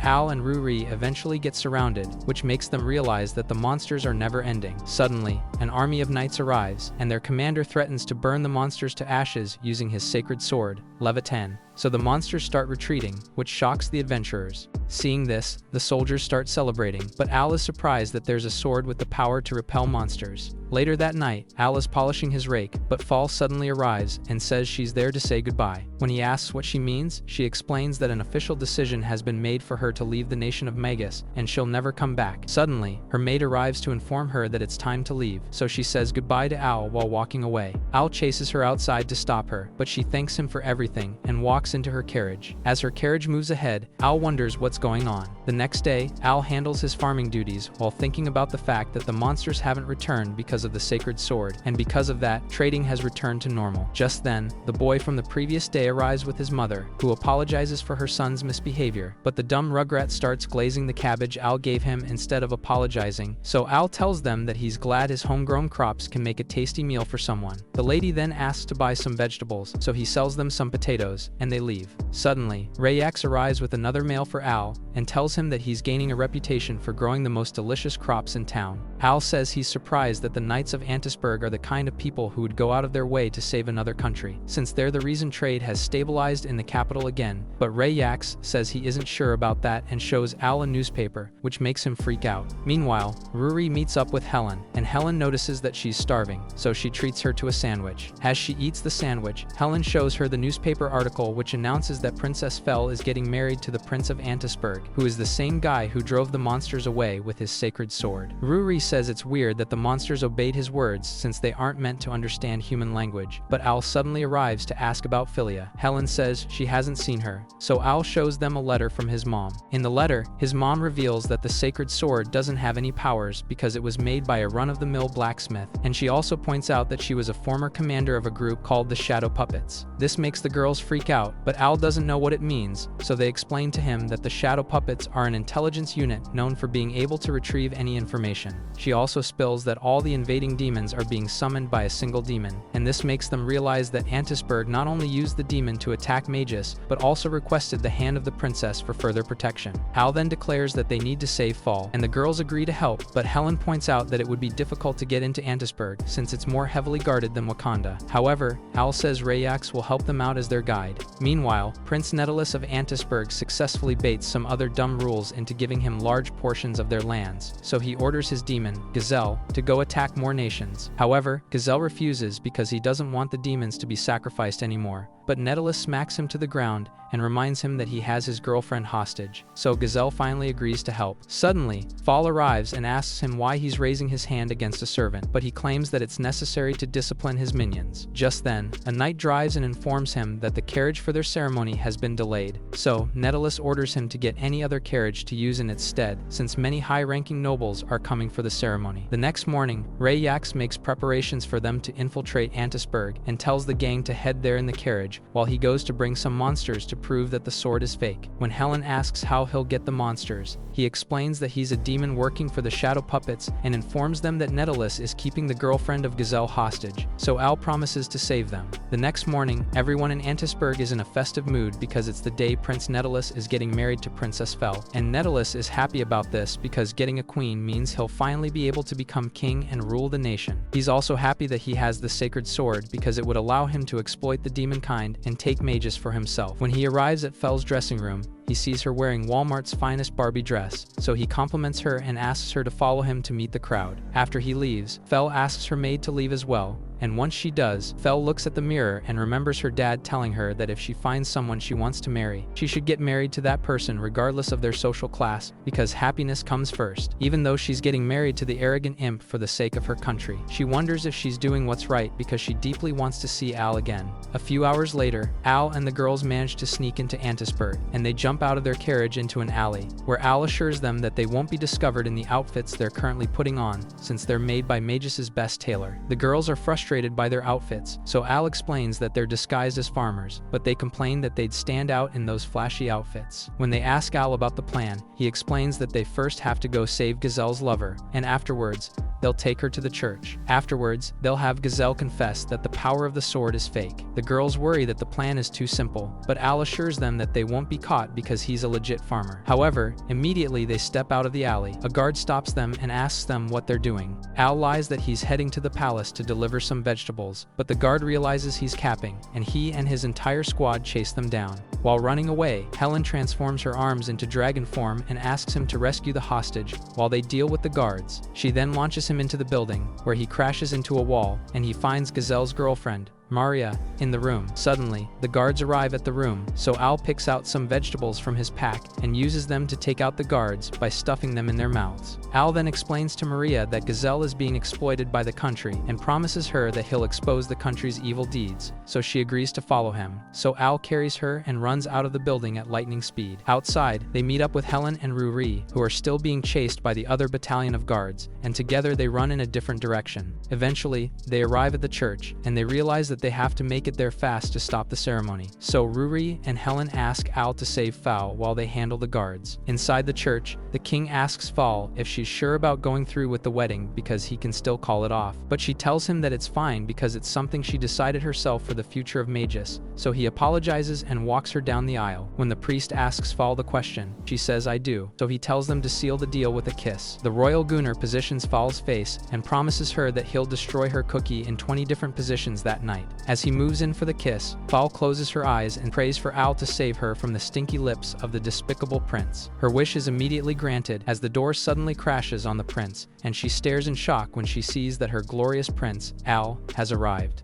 Al and Ruri eventually get surrounded, which makes them realize that the monsters are never ending. Suddenly, an army of knights arrives, and their commander threatens to burn the monsters to ashes using his sacred sword, Leviathan. So the monsters start retreating, which shocks the adventurers. Seeing this, the soldiers start celebrating, but Al is surprised that there's a sword with the power to repel monsters. Later that night, Al is polishing his rake, but Fall suddenly arrives and says she's there to say goodbye. When he asks what she means, she explains that an official decision has been made for her to leave the nation of Magus, and she'll never come back. Suddenly, her maid arrives to inform her that it's time to leave, so she says goodbye to Al while walking away. Al chases her outside to stop her, but she thanks him for everything and walks into her carriage. As her carriage moves ahead, Al wonders what's going on. The next day, Al handles his farming duties while thinking about the fact that the monsters haven't returned because of the sacred sword, and because of that, trading has returned to normal. Just then, the boy from the previous day arrives with his mother, who apologizes for her son's misbehavior, but the dumb rugrat starts glazing the cabbage Al gave him instead of apologizing, so Al tells them that he's glad his homegrown crops can make a tasty meal for someone. The lady then asks to buy some vegetables, so he sells them some potatoes, and they leave. Suddenly, Rayax arrives with another mail for Al, and tells him that he's gaining a reputation for growing the most delicious crops in town. Al says he's surprised that the Knights of Antisburg are the kind of people who would go out of their way to save another country, since they're the reason trade has stabilized in the capital again, but Rayax says he isn't sure about that and shows Al a newspaper, which makes him freak out. Meanwhile, Ruri meets up with Helen, and Helen notices that she's starving, so she treats her to a sandwich. As she eats the sandwich, Helen shows her the newspaper article which announces that Princess Fel is getting married to the Prince of Antisburg, who is the same guy who drove the monsters away with his sacred sword. Ruri says it's weird that the monsters obeyed his words since they aren't meant to understand human language, but Al suddenly arrives to ask about Philia. Helen says she hasn't seen her, so Al shows them a letter from his mom. In the letter, his mom reveals that the sacred sword doesn't have any powers because it was made by a run-of-the-mill blacksmith, and she also points out that she was a former commander of a group called the Shadow Puppets. This makes the girls freak out, but Al doesn't know what it means, so they explain to him that the Shadow Puppets are an intelligence unit known for being able to retrieve any information. She also spills that all the invading demons are being summoned by a single demon, and this makes them realize that Antisburg not only used the demon to attack Magus, but also requested the hand of the princess for further protection. Al then declares that they need to save Fall, and the girls agree to help, but Helen points out that it would be difficult to get into Antisburg since it's more heavily guarded than Wakanda. However, Al says Rayax will help them out as their guide. Meanwhile, Prince Netulus of Antisburg successfully baits some other dumb rules into giving him large portions of their lands, so he orders his demon, Gazelle, to go attack more nations. However, Gazelle refuses because he doesn't want the demons to be sacrificed anymore, but Netulus smacks him to the ground and reminds him that he has his girlfriend hostage, so Gazelle finally agrees to help. Suddenly, Fall arrives and asks him why he's raising his hand against a servant, but he claims that it's necessary to discipline his minions. Just then, a knight drives and informs him that the carriage for their ceremony has been delayed, so Netulus orders him to get any other carriage to use in its stead, since many high-ranking nobles are coming for the ceremony. The next morning, Rayax makes preparations for them to infiltrate Antisburg and tells the gang to head there in the carriage, while he goes to bring some monsters to prove that the sword is fake. When Helen asks how he'll get the monsters, he explains that he's a demon working for the Shadow Puppets and informs them that Netulus is keeping the girlfriend of Gazelle hostage, so Al promises to save them. The next morning, everyone in Antisburg is in a festive mood because it's the day Prince Netulus is getting married to Princess Fel, and Netulus is happy about this because getting a queen means he'll finally be able to become king and rule the nation. He's also happy that he has the sacred sword because it would allow him to exploit the demon kind and take Magus for himself. When he arrives at Fel's dressing room, he sees her wearing Walmart's finest Barbie dress, so he compliments her and asks her to follow him to meet the crowd. After he leaves, Fel asks her maid to leave as well, and once she does, Fel looks at the mirror and remembers her dad telling her that if she finds someone she wants to marry, she should get married to that person regardless of their social class, because happiness comes first. Even though she's getting married to the arrogant imp for the sake of her country, she wonders if she's doing what's right because she deeply wants to see Al again. A few hours later, Al and the girls manage to sneak into Antisburg, and they jump out of their carriage into an alley, where Al assures them that they won't be discovered in the outfits they're currently putting on, since they're made by Magus's best tailor. The girls are frustrated by their outfits, so Al explains that they're disguised as farmers, but they complain that they'd stand out in those flashy outfits. When they ask Al about the plan, he explains that they first have to go save Gazelle's lover, and afterwards, they'll take her to the church. Afterwards, they'll have Gazelle confess that the power of the sword is fake. The girls worry that the plan is too simple, but Al assures them that they won't be caught because he's a legit farmer. However, immediately they step out of the alley. A guard stops them and asks them what they're doing. Al lies that he's heading to the palace to deliver some vegetables, but the guard realizes he's capping, and he and his entire squad chase them down. While running away, Helen transforms her arms into dragon form and asks him to rescue the hostage while they deal with the guards. She then launches him into the building, where he crashes into a wall, and he finds Gazelle's girlfriend, Maria, in the room. Suddenly, the guards arrive at the room, so Al picks out some vegetables from his pack and uses them to take out the guards by stuffing them in their mouths. Al then explains to Maria that Gazelle is being exploited by the country and promises her that he'll expose the country's evil deeds, so she agrees to follow him. So Al carries her and runs out of the building at lightning speed. Outside, they meet up with Helen and Ruri, who are still being chased by the other battalion of guards, and together they run in a different direction. Eventually, they arrive at the church, and they realize that they have to make it there fast to stop the ceremony. So Ruri and Helen ask Al to save Fal while they handle the guards. Inside the church, the king asks Fal if she's sure about going through with the wedding because he can still call it off. But she tells him that it's fine because it's something she decided herself for the future of Magus, so he apologizes and walks her down the aisle. When the priest asks Fal the question, she says I do, so he tells them to seal the deal with a kiss. The royal Gunnar positions Fal's face and promises her that he'll destroy her cookie in 20 different positions that night. As he moves in for the kiss, Fal closes her eyes and prays for Al to save her from the stinky lips of the despicable prince. Her wish is immediately granted as the door suddenly crashes on the prince, and she stares in shock when she sees that her glorious prince, Al, has arrived.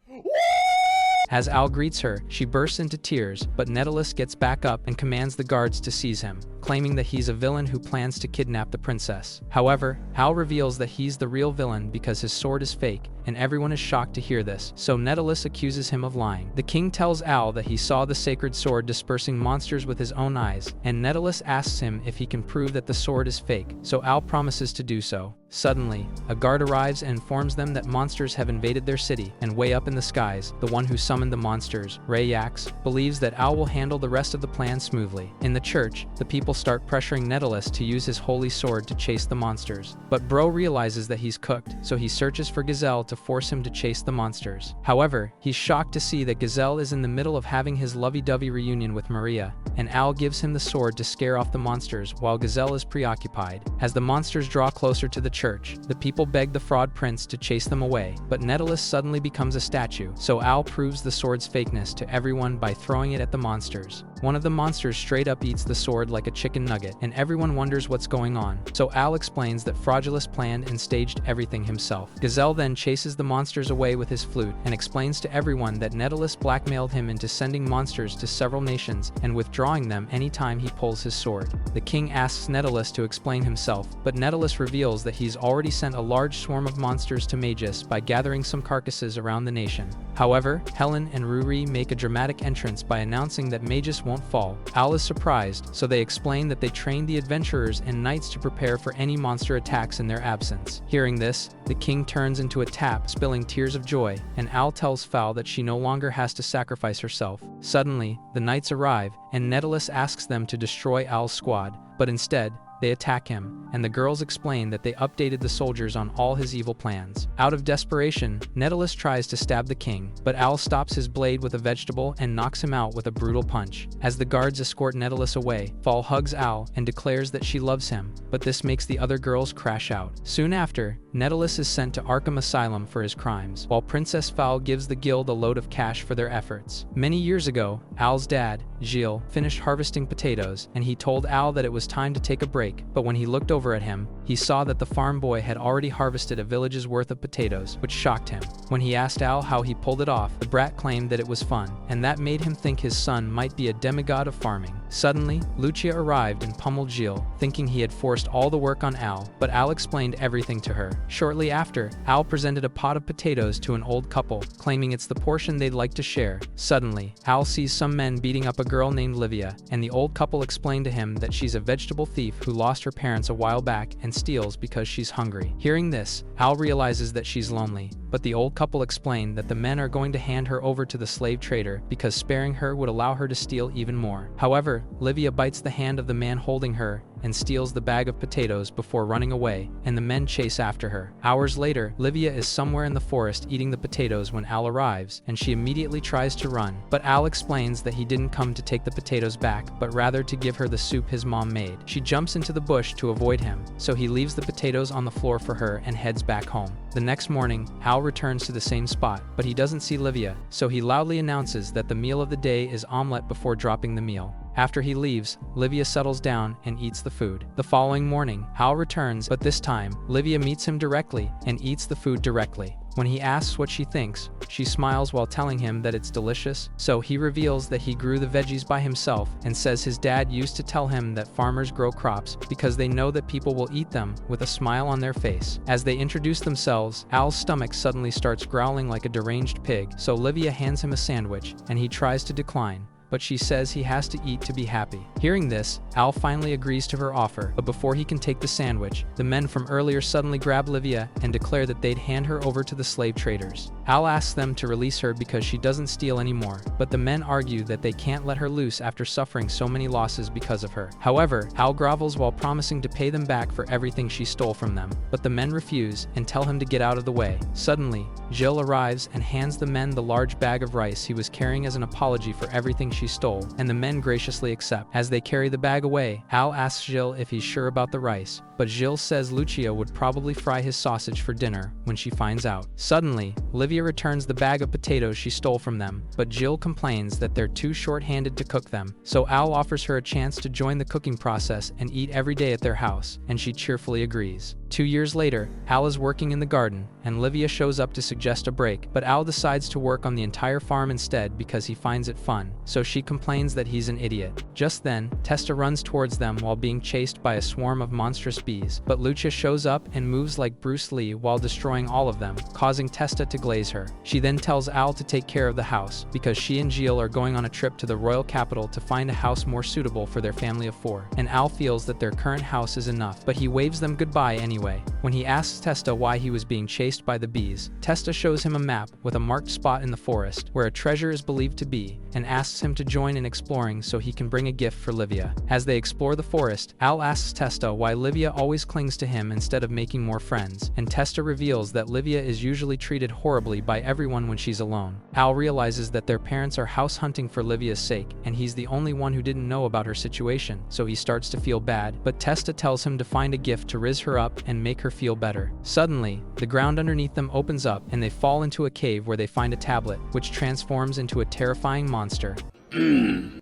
As Al greets her, she bursts into tears, but Netellus gets back up and commands the guards to seize him, claiming that he's a villain who plans to kidnap the princess. However, Al reveals that he's the real villain because his sword is fake, and everyone is shocked to hear this, so Netellus accuses him of lying. The king tells Al that he saw the sacred sword dispersing monsters with his own eyes, and Netellus asks him if he can prove that the sword is fake, so Al promises to do so. Suddenly, a guard arrives and informs them that monsters have invaded their city, and way up in the skies, the one who summoned the monsters, Rayax, believes that Al will handle the rest of the plan smoothly. In the church, the people start pressuring Netellus to use his holy sword to chase the monsters, but Bro realizes that he's cooked, so he searches for Gazelle to force him to chase the monsters. However, he's shocked to see that Gazelle is in the middle of having his lovey-dovey reunion with Maria, and Al gives him the sword to scare off the monsters while Gazelle is preoccupied. As the monsters draw closer to the church, the people beg the fraud prince to chase them away, but Netellus suddenly becomes a statue, so Al proves the sword's fakeness to everyone by throwing it at the monsters. One of the monsters straight up eats the sword like a chicken nugget, and everyone wonders what's going on, so Al explains that Fraudulus planned and staged everything himself. Gazelle then chases the monsters away with his flute, and explains to everyone that Netellus blackmailed him into sending monsters to several nations and withdrawing them anytime he pulls his sword. The king asks Netellus to explain himself, but Netellus reveals that he's already sent a large swarm of monsters to Magus by gathering some carcasses around the nation. However, Helen and Ruri make a dramatic entrance by announcing that Magus won't fall. Al is surprised, so they explain that they trained the adventurers and knights to prepare for any monster attacks in their absence. Hearing this, the king turns into a tap, spilling tears of joy, and Al tells Fal that she no longer has to sacrifice herself. Suddenly, the knights arrive, and Netellus asks them to destroy Al's squad, but instead, they attack him, and the girls explain that they updated the soldiers on all his evil plans. Out of desperation, Netellus tries to stab the king, but Al stops his blade with a vegetable and knocks him out with a brutal punch. As the guards escort Netellus away, Fal hugs Al and declares that she loves him, but this makes the other girls crash out. Soon after, Netellus is sent to Arkham Asylum for his crimes, while Princess Fal gives the guild a load of cash for their efforts. Many years ago, Al's dad, Gilles, finished harvesting potatoes, and he told Al that it was time to take a break. But when he looked over at him, he saw that the farm boy had already harvested a village's worth of potatoes, which shocked him. When he asked Al how he pulled it off, the brat claimed that it was fun, and that made him think his son might be a demigod of farming. Suddenly, Lucia arrived and pummeled Gilles, thinking he had forced all the work on Al, but Al explained everything to her. Shortly after, Al presented a pot of potatoes to an old couple, claiming it's the portion they'd like to share. Suddenly, Al sees some men beating up a girl named Livia, and the old couple explained to him that she's a vegetable thief who lost her parents a while back and steals because she's hungry. Hearing this, Al realizes that she's lonely, but the old couple explained that the men are going to hand her over to the slave trader because sparing her would allow her to steal even more. However, Livia bites the hand of the man holding her and steals the bag of potatoes before running away, and the men chase after her. Hours later, Livia is somewhere in the forest eating the potatoes when Al arrives, and she immediately tries to run, but Al explains that he didn't come to take the potatoes back, but rather to give her the soup his mom made. She jumps into the bush to avoid him, so he leaves the potatoes on the floor for her and heads back home. The next morning, Al returns to the same spot, but he doesn't see Livia, so he loudly announces that the meal of the day is omelette before dropping the meal. After he leaves, Livia settles down and eats the food. The following morning, Al returns, but this time, Livia meets him directly and eats the food directly. When he asks what she thinks, she smiles while telling him that it's delicious. So he reveals that he grew the veggies by himself and says his dad used to tell him that farmers grow crops because they know that people will eat them, with a smile on their face. As they introduce themselves, Al's stomach suddenly starts growling like a deranged pig, so Livia hands him a sandwich, and he tries to decline, but she says he has to eat to be happy. Hearing this, Al finally agrees to her offer, but before he can take the sandwich, the men from earlier suddenly grab Livia and declare that they'd hand her over to the slave traders. Al asks them to release her because she doesn't steal anymore, but the men argue that they can't let her loose after suffering so many losses because of her. However, Al grovels while promising to pay them back for everything she stole from them, but the men refuse and tell him to get out of the way. Suddenly, Jill arrives and hands the men the large bag of rice he was carrying as an apology for everything she stole, and the men graciously accept. As they carry the bag away, Al asks Jill if he's sure about the rice, but Jill says Lucia would probably fry his sausage for dinner when she finds out. Suddenly, Livia returns the bag of potatoes she stole from them, but Jill complains that they're too short-handed to cook them, so Al offers her a chance to join the cooking process and eat every day at their house, and she cheerfully agrees. 2 years later, Al is working in the garden, and Livia shows up to suggest a break, but Al decides to work on the entire farm instead because he finds it fun, so she complains that he's an idiot. Just then, Testa runs towards them while being chased by a swarm of monstrous bees, but Lucia shows up and moves like Bruce Lee while destroying all of them, causing Testa to glaze her. She then tells Al to take care of the house, because she and Jill are going on a trip to the royal capital to find a house more suitable for their family of 4, and Al feels that their current house is enough, but he waves them goodbye anyway. When he asks Testa why he was being chased by the bees, Testa shows him a map with a marked spot in the forest where a treasure is believed to be, and asks him to join in exploring so he can bring a gift for Livia. As they explore the forest, Al asks Testa why Livia always clings to him instead of making more friends, and Testa reveals that Livia is usually treated horribly by everyone when she's alone. Al realizes that their parents are house hunting for Livia's sake, and he's the only one who didn't know about her situation, so he starts to feel bad, but Testa tells him to find a gift to riz her up and make her feel better. Suddenly, the ground underneath them opens up and they fall into a cave where they find a tablet, which transforms into a terrifying monster.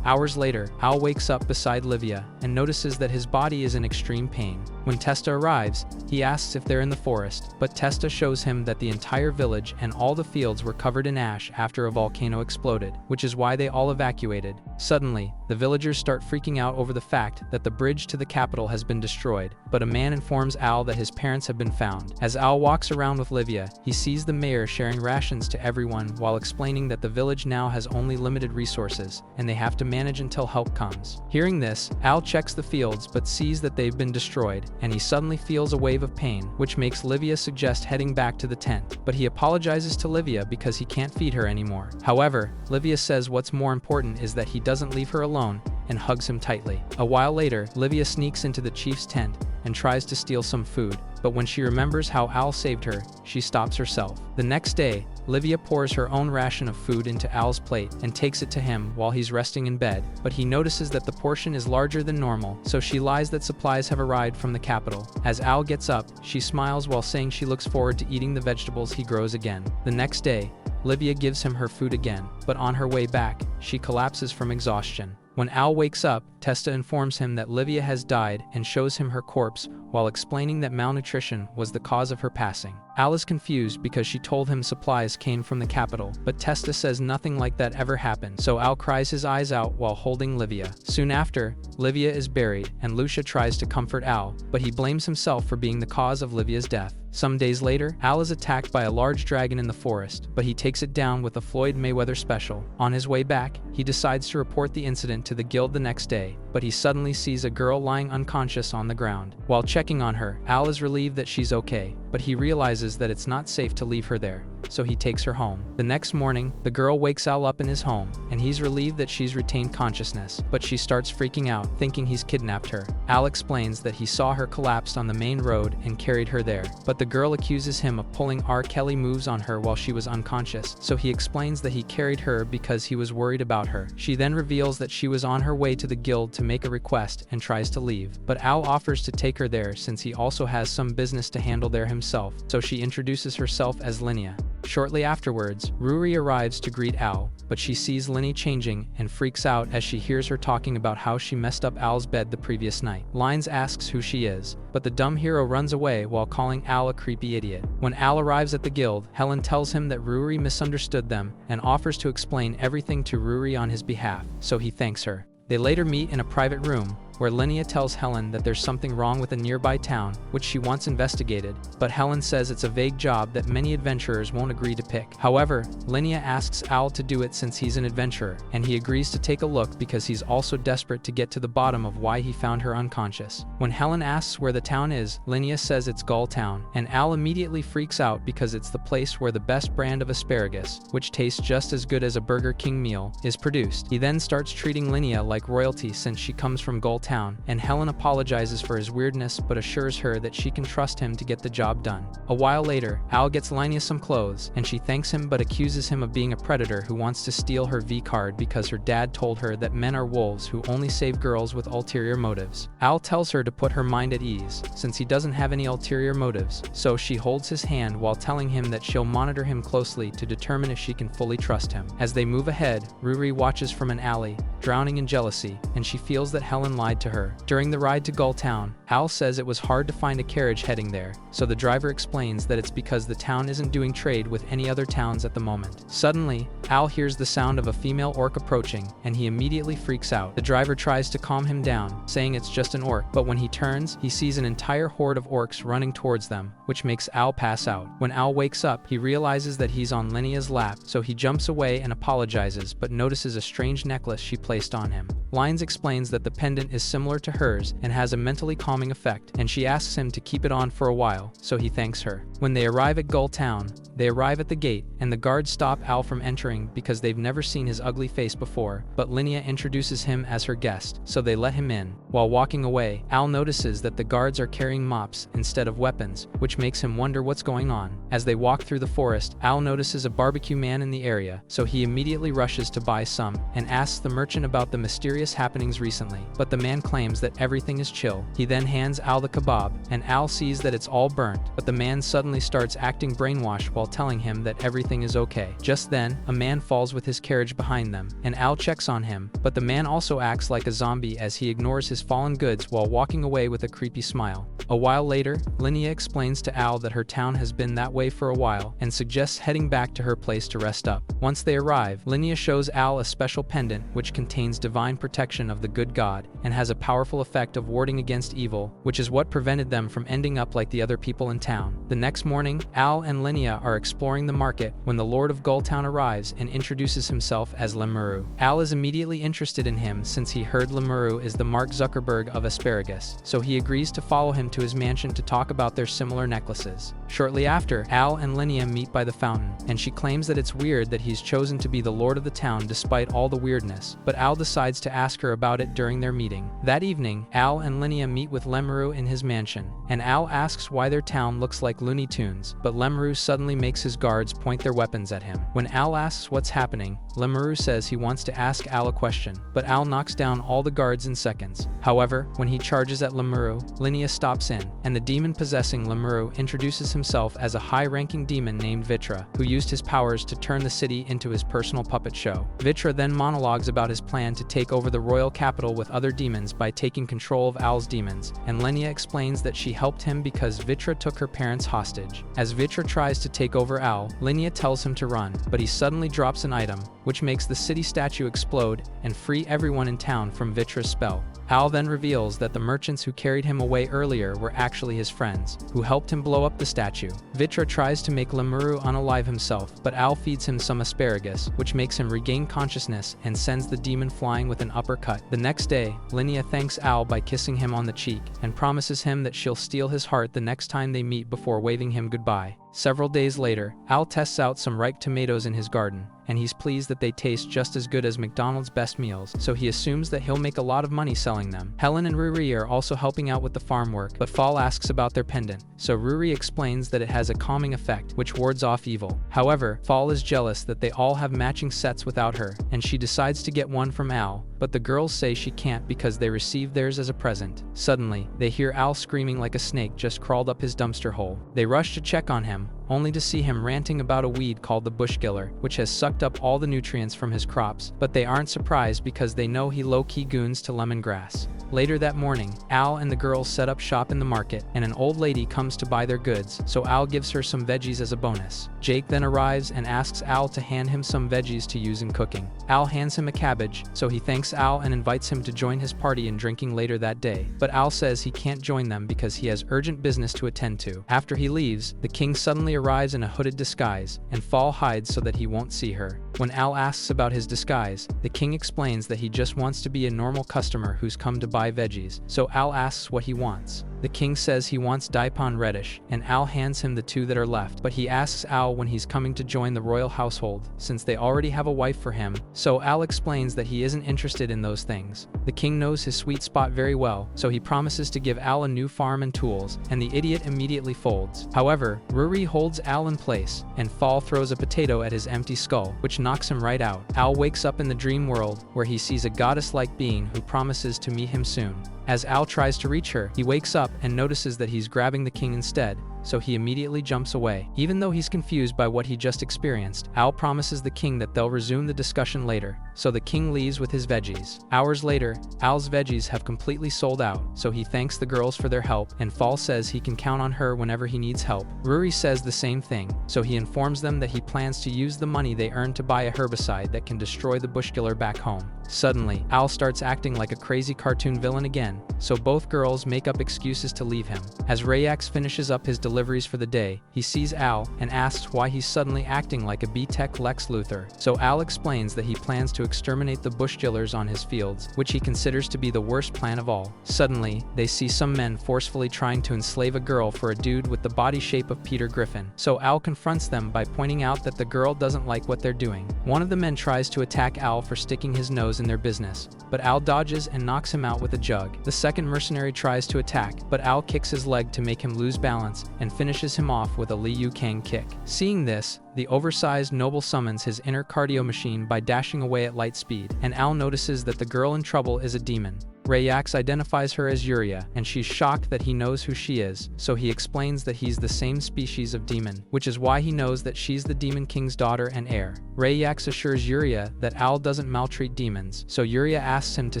Hours later, Al wakes up beside Livia and notices that his body is in extreme pain. When Testa arrives, he asks if they're in the forest, but Testa shows him that the entire village and all the fields were covered in ash after a volcano exploded, which is why they all evacuated. Suddenly, the villagers start freaking out over the fact that the bridge to the capital has been destroyed, but a man informs Al that his parents have been found. As Al walks around with Livia, he sees the mayor sharing rations to everyone while explaining that the village now has only limited resources, and they have to manage until help comes. Hearing this, Al checks the fields but sees that they've been destroyed, and he suddenly feels a wave of pain, which makes Livia suggest heading back to the tent, but he apologizes to Livia because he can't feed her anymore. However, Livia says what's more important is that he doesn't leave her alone, and hugs him tightly. A while later, Livia sneaks into the chief's tent and tries to steal some food, but when she remembers how Al saved her, she stops herself. The next day, Livia pours her own ration of food into Al's plate and takes it to him while he's resting in bed, but he notices that the portion is larger than normal, so she lies that supplies have arrived from the capital. As Al gets up, she smiles while saying she looks forward to eating the vegetables he grows again. The next day, Livia gives him her food again, but on her way back, she collapses from exhaustion. When Al wakes up, Testa informs him that Livia has died and shows him her corpse while explaining that malnutrition was the cause of her passing. Al is confused because she told him supplies came from the capital, but Testa says nothing like that ever happened, so Al cries his eyes out while holding Livia. Soon after, Livia is buried, and Lucia tries to comfort Al, but he blames himself for being the cause of Livia's death. Some days later, Al is attacked by a large dragon in the forest, but he takes it down with a Floyd Mayweather special. On his way back, he decides to report the incident to the guild the next day, but he suddenly sees a girl lying unconscious on the ground. While checking on her, Al is relieved that she's okay, but he realizes that it's not safe to leave her there, so he takes her home. The next morning, the girl wakes Al up in his home, and he's relieved that she's retained consciousness, but she starts freaking out, thinking he's kidnapped her. Al explains that he saw her collapsed on the main road and carried her there, but the girl accuses him of pulling R. Kelly moves on her while she was unconscious, so he explains that he carried her because he was worried about her. She then reveals that she was on her way to the guild guild to make a request and tries to leave, but Al offers to take her there since he also has some business to handle there himself, so she introduces herself as Linnea. Shortly afterwards, Ruri arrives to greet Al, but she sees Linny changing and freaks out as she hears her talking about how she messed up Al's bed the previous night. Lines asks who she is, but the dumb hero runs away while calling Al a creepy idiot. When Al arrives at the guild, Helen tells him that Ruri misunderstood them and offers to explain everything to Ruri on his behalf, so he thanks her. They later meet in a private room, where Linnea tells Helen that there's something wrong with a nearby town, which she wants investigated, but Helen says it's a vague job that many adventurers won't agree to pick. However, Linnea asks Al to do it since he's an adventurer, and he agrees to take a look because he's also desperate to get to the bottom of why he found her unconscious. When Helen asks where the town is, Linnea says it's Gull Town, and Al immediately freaks out because it's the place where the best brand of asparagus, which tastes just as good as a Burger King meal, is produced. He then starts treating Linnea like royalty since she comes from Gull Town, and Helen apologizes for his weirdness but assures her that she can trust him to get the job done. A while later, Al gets Linnea some clothes, and she thanks him but accuses him of being a predator who wants to steal her V-card because her dad told her that men are wolves who only save girls with ulterior motives. Al tells her to put her mind at ease, since he doesn't have any ulterior motives, so she holds his hand while telling him that she'll monitor him closely to determine if she can fully trust him. As they move ahead, Ruri watches from an alley, drowning in jealousy, and she feels that Helen lied to her. During the ride to Gull Town, Al says it was hard to find a carriage heading there, so the driver explains that it's because the town isn't doing trade with any other towns at the moment. Suddenly, Al hears the sound of a female orc approaching, and he immediately freaks out. The driver tries to calm him down, saying it's just an orc, but when he turns, he sees an entire horde of orcs running towards them, which makes Al pass out. When Al wakes up, he realizes that he's on Linnea's lap, so he jumps away and apologizes but notices a strange necklace she placed on him. Lines explains that the pendant is similar to hers and has a mentally calming effect, and she asks him to keep it on for a while, so he thanks her. When they arrive at Gull Town, they arrive at the gate, and the guards stop Al from entering because they've never seen his ugly face before, but Linnea introduces him as her guest, so they let him in. While walking away, Al notices that the guards are carrying mops instead of weapons, which makes him wonder what's going on. As they walk through the forest, Al notices a barbecue man in the area, so he immediately rushes to buy some, and asks the merchant about the mysterious happenings recently, but the man claims that everything is chill. He then hands Al the kebab, and Al sees that it's all burnt, but the man suddenly starts acting brainwashed while telling him that everything is okay. Just then, a man falls with his carriage behind them, and Al checks on him, but the man also acts like a zombie as he ignores his fallen goods while walking away with a creepy smile. A while later, Linnea explains to Al that her town has been that way for a while, and suggests heading back to her place to rest up. Once they arrive, Linnea shows Al a special pendant which contains divine protection of the good god, and has a powerful effect of warding against evil, which is what prevented them from ending up like the other people in town. The next morning, Al and Linnea are exploring the market when the Lord of Gull Town arrives and introduces himself as Lemuru. Al is immediately interested in him since he heard Lemuru is the Mark Zuckerberg of asparagus, so he agrees to follow him to his mansion to talk about their similar necklaces. Shortly after, Al and Linnea meet by the fountain, and she claims that it's weird that he's chosen to be the lord of the town despite all the weirdness, but Al decides to ask her about it during their meeting. That evening, Al and Linnea meet with Lemuru in his mansion, and Al asks why their town looks like Looney Tunes, but Lemuru suddenly makes his guards point their weapons at him. When Al asks what's happening, Lemuru says he wants to ask Al a question, but Al knocks down all the guards in seconds. However, when he charges at Lemuru, Linnea stops in, and the demon possessing Lemuru introduces himself as a high-ranking demon named Vitra, who used his powers to turn the city into his personal puppet show. Vitra then monologues about his plan to take over the royal capital with other demons by taking control of Al's demons, and Linnea explains that she helped him because Vitra took her parents hostage. As Vitra tries to take over Al, Linnea tells him to run, but he suddenly drops an item, which makes the city statue explode and free everyone in town from Vitra's spell. Al then reveals that the merchants who carried him away earlier were actually his friends, who helped him blow up the statue. Vitra tries to make Lemuru unalive himself, but Al feeds him some asparagus, which makes him regain consciousness and sends the demon flying with an uppercut. The next day, Linnea thanks Al by kissing him on the cheek, and promises him that she'll steal his heart the next time they meet before waving him goodbye. Several days later, Al tests out some ripe tomatoes in his garden, and he's pleased that they taste just as good as McDonald's best meals, so he assumes that he'll make a lot of money selling them. Helen and Ruri are also helping out with the farm work, but Fall asks about their pendant, so Ruri explains that it has a calming effect, which wards off evil. However, Fall is jealous that they all have matching sets without her, and she decides to get one from Al, but the girls say she can't because they received theirs as a present. Suddenly, they hear Al screaming like a snake just crawled up his dumpster hole. They rush to check on him, only to see him ranting about a weed called the bushkiller, which has sucked up all the nutrients from his crops, but they aren't surprised because they know he low-key goons to lemongrass. Later that morning, Al and the girls set up shop in the market, and an old lady comes to buy their goods, so Al gives her some veggies as a bonus. Jake then arrives and asks Al to hand him some veggies to use in cooking. Al hands him a cabbage, so he thanks Al and invites him to join his party in drinking later that day, but Al says he can't join them because he has urgent business to attend to. After he leaves, the king suddenly arrives in a hooded disguise, and Fall hides so that he won't see her. When Al asks about his disguise, the king explains that he just wants to be a normal customer who's come to buy veggies, so Al asks what he wants. The king says he wants daipon reddish, and Al hands him the two that are left, but he asks Al when he's coming to join the royal household, since they already have a wife for him, so Al explains that he isn't interested in those things. The king knows his sweet spot very well, so he promises to give Al a new farm and tools, and the idiot immediately folds. However, Ruri holds Al in place, and Fall throws a potato at his empty skull, which knocks him right out. Al wakes up in the dream world, where he sees a goddess-like being who promises to meet him soon. As Al tries to reach her, he wakes up and notices that he's grabbing the king instead, so he immediately jumps away. Even though he's confused by what he just experienced, Al promises the king that they'll resume the discussion later, so the king leaves with his veggies. Hours later, Al's veggies have completely sold out, so he thanks the girls for their help, and Fall says he can count on her whenever he needs help. Ruri says the same thing, so he informs them that he plans to use the money they earned to buy a herbicide that can destroy the bushkiller back home. Suddenly, Al starts acting like a crazy cartoon villain again, so both girls make up excuses to leave him. As Rayax finishes up his deliveries for the day, he sees Al and asks why he's suddenly acting like a B-Tech Lex Luthor. So Al explains that he plans to exterminate the bushkillers on his fields, which he considers to be the worst plan of all. Suddenly, they see some men forcefully trying to enslave a girl for a dude with the body shape of Peter Griffin. So Al confronts them by pointing out that the girl doesn't like what they're doing. One of the men tries to attack Al for sticking his nose in their business, but Al dodges and knocks him out with a jug. The second mercenary tries to attack, but Al kicks his leg to make him lose balance and finishes him off with a Liu Kang kick. Seeing this, the oversized noble summons his inner cardio machine by dashing away at light speed, and Al notices that the girl in trouble is a demon. Rayax identifies her as Yuria, and she's shocked that he knows who she is, so he explains that he's the same species of demon, which is why he knows that she's the Demon King's daughter and heir. Rayax assures Yuria that Al doesn't maltreat demons, so Yuria asks him to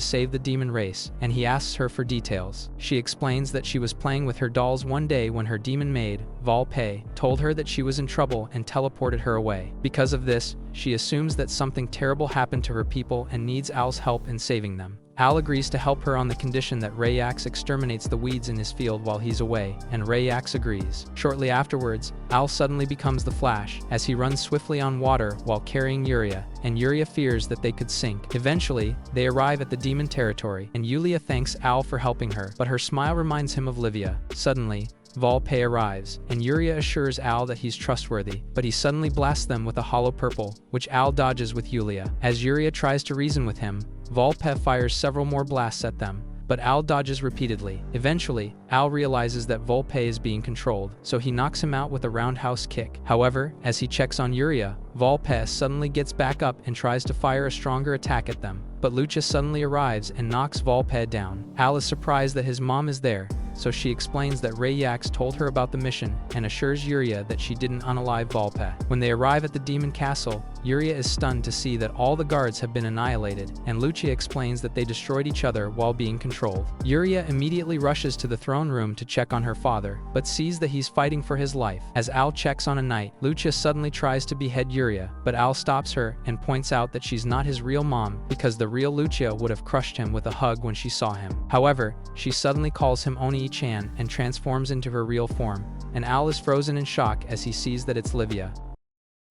save the demon race, and he asks her for details. She explains that she was playing with her dolls one day when her demon maid, Volpe, told her that she was in trouble and teleported her away. Because of this, she assumes that something terrible happened to her people and needs Al's help in saving them. Al agrees to help her on the condition that Rayax exterminates the weeds in his field while he's away, and Rayax agrees. Shortly afterwards, Al suddenly becomes the Flash, as he runs swiftly on water while carrying Yuria, and Yuria fears that they could sink. Eventually, they arrive at the demon territory, and Yulia thanks Al for helping her, but her smile reminds him of Livia. Suddenly, Volpe arrives, and Yuria assures Al that he's trustworthy, but he suddenly blasts them with a hollow purple, which Al dodges with Yulia. As Yuria tries to reason with him, Volpe fires several more blasts at them, but Al dodges repeatedly. Eventually, Al realizes that Volpe is being controlled, so he knocks him out with a roundhouse kick. However, as he checks on Yuria, Volpe suddenly gets back up and tries to fire a stronger attack at them, but Lucha suddenly arrives and knocks Volpe down. Al is surprised that his mom is there, so she explains that Rayax told her about the mission and assures Yuria that she didn't unalive Volpe. When they arrive at the demon castle, Yuria is stunned to see that all the guards have been annihilated, and Lucia explains that they destroyed each other while being controlled. Yuria immediately rushes to the throne room to check on her father, but sees that he's fighting for his life. As Al checks on a knight, Lucia suddenly tries to behead Yuria, but Al stops her and points out that she's not his real mom because the real Lucia would have crushed him with a hug when she saw him. However, she suddenly calls him Oni-chan and transforms into her real form, and Al is frozen in shock as he sees that it's Livia.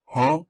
Huh?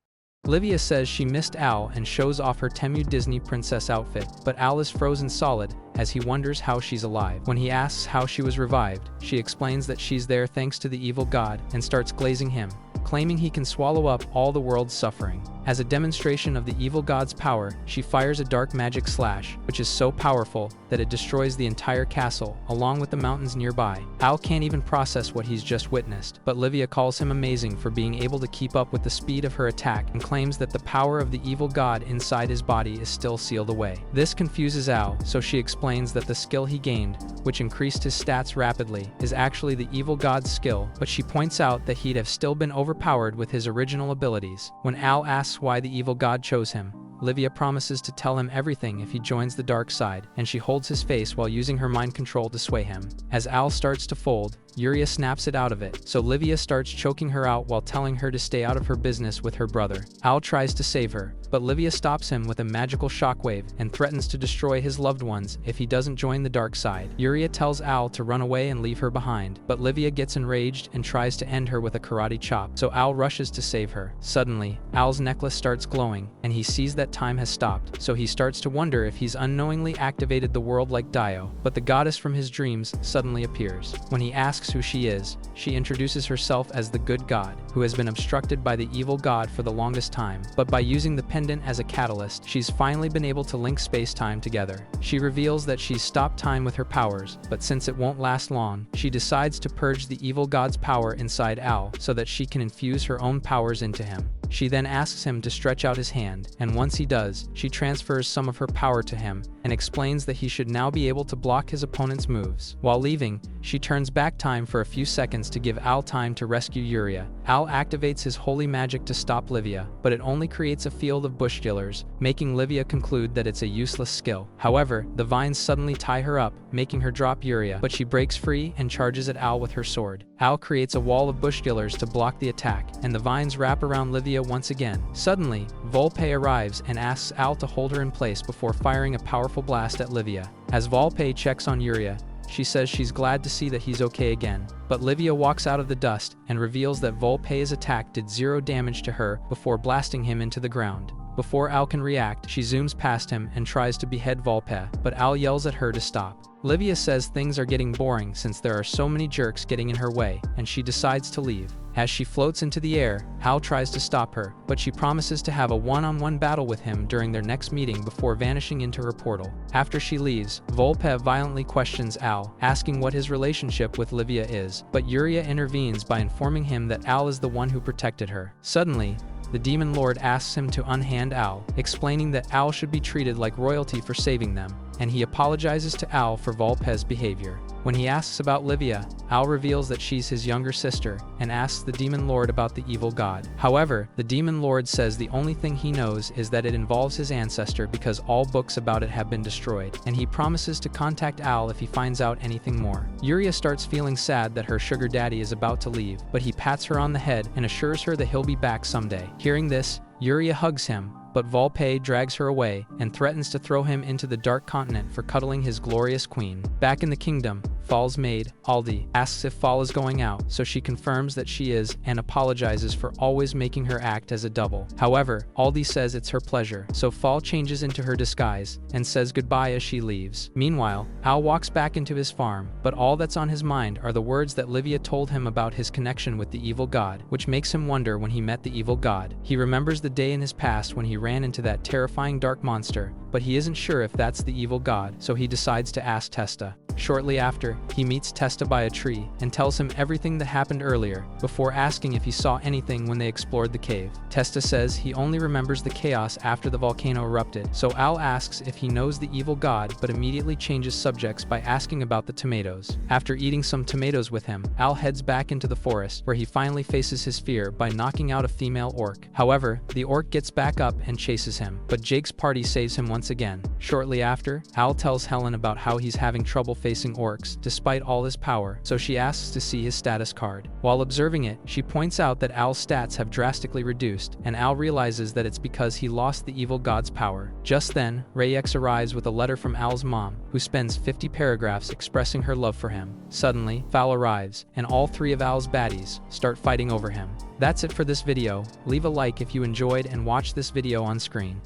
Livia says she missed Al and shows off her Temu Disney princess outfit, but Al is frozen solid as he wonders how she's alive. When he asks how she was revived, she explains that she's there thanks to the evil god and starts glazing him, claiming he can swallow up all the world's suffering. As a demonstration of the evil god's power, she fires a dark magic slash, which is so powerful that it destroys the entire castle, along with the mountains nearby. Al can't even process what he's just witnessed, but Livia calls him amazing for being able to keep up with the speed of her attack and claims that the power of the evil god inside his body is still sealed away. This confuses Al, so she explains that the skill he gained, which increased his stats rapidly, is actually the evil god's skill, but she points out that he'd have still been overpowered with his original abilities. When Al asks why the evil god chose him, Livia promises to tell him everything if he joins the dark side, and she holds his face while using her mind control to sway him. As Al starts to fold, Yuria snaps it out of it, so Livia starts choking her out while telling her to stay out of her business with her brother. Al tries to save her, but Livia stops him with a magical shockwave and threatens to destroy his loved ones if he doesn't join the dark side. Yuria tells Al to run away and leave her behind, but Livia gets enraged and tries to end her with a karate chop, so Al rushes to save her. Suddenly, Al's necklace starts glowing, and he sees that time has stopped, so he starts to wonder if he's unknowingly activated the world like Dio, but the goddess from his dreams suddenly appears. When he asks who she is, she introduces herself as the good god, who has been obstructed by the evil god for the longest time, but by using the pendant as a catalyst, she's finally been able to link space-time together. She reveals that she's stopped time with her powers, but since it won't last long, she decides to purge the evil god's power inside Al so that she can infuse her own powers into him. She then asks him to stretch out his hand, and once he does, she transfers some of her power to him and explains that he should now be able to block his opponent's moves. While leaving, she turns back time for a few seconds to give Al time to rescue Yuria. Al activates his holy magic to stop Livia, but it only creates a field of bush killers, making Livia conclude that it's a useless skill. However, the vines suddenly tie her up, making her drop Yuria, but she breaks free and charges at Al with her sword. Al creates a wall of bush killers to block the attack, and the vines wrap around Livia once again. Suddenly, Volpe arrives and asks Al to hold her in place before firing a powerful blast at Livia. As Volpe checks on Yuria, she says she's glad to see that he's okay again, but Livia walks out of the dust and reveals that Volpe's attack did 0 damage to her before blasting him into the ground. Before Al can react, she zooms past him and tries to behead Volpe, but Al yells at her to stop. Livia says things are getting boring since there are so many jerks getting in her way, and she decides to leave. As she floats into the air, Al tries to stop her, but she promises to have a one-on-one battle with him during their next meeting before vanishing into her portal. After she leaves, Volpe violently questions Al, asking what his relationship with Livia is, but Yuria intervenes by informing him that Al is the one who protected her. Suddenly, the Demon Lord asks him to unhand Al, explaining that Al should be treated like royalty for saving them, and he apologizes to Al for Volpe's behavior. When he asks about Livia, Al reveals that she's his younger sister and asks the Demon Lord about the evil god. However, the Demon Lord says the only thing he knows is that it involves his ancestor because all books about it have been destroyed, and he promises to contact Al if he finds out anything more. Yuria starts feeling sad that her sugar daddy is about to leave, but he pats her on the head and assures her that he'll be back someday. Hearing this, Yuria hugs him, but Volpe drags her away and threatens to throw him into the Dark Continent for cuddling his glorious queen. Back in the kingdom, Fal's maid, Aldi, asks if Fal is going out, so she confirms that she is and apologizes for always making her act as a double. However, Aldi says it's her pleasure, so Fal changes into her disguise and says goodbye as she leaves. Meanwhile, Al walks back into his farm, but all that's on his mind are the words that Livia told him about his connection with the evil god, which makes him wonder when he met the evil god. He remembers the day in his past when he ran into that terrifying dark monster, but he isn't sure if that's the evil god, so he decides to ask Testa. Shortly after, he meets Testa by a tree and tells him everything that happened earlier, before asking if he saw anything when they explored the cave. Testa says he only remembers the chaos after the volcano erupted, so Al asks if he knows the evil god but immediately changes subjects by asking about the tomatoes. After eating some tomatoes with him, Al heads back into the forest, where he finally faces his fear by knocking out a female orc. However, the orc gets back up and chases him, but Jake's party saves him once again. Shortly after, Al tells Helen about how he's having trouble facing orcs, despite all his power, so she asks to see his status card. While observing it, she points out that Al's stats have drastically reduced, and Al realizes that it's because he lost the evil god's power. Just then, Rayx arrives with a letter from Al's mom, who spends 50 paragraphs expressing her love for him. Suddenly, Foul arrives, and all three of Al's baddies start fighting over him. That's it for this video. Leave a like if you enjoyed and watch this video on screen.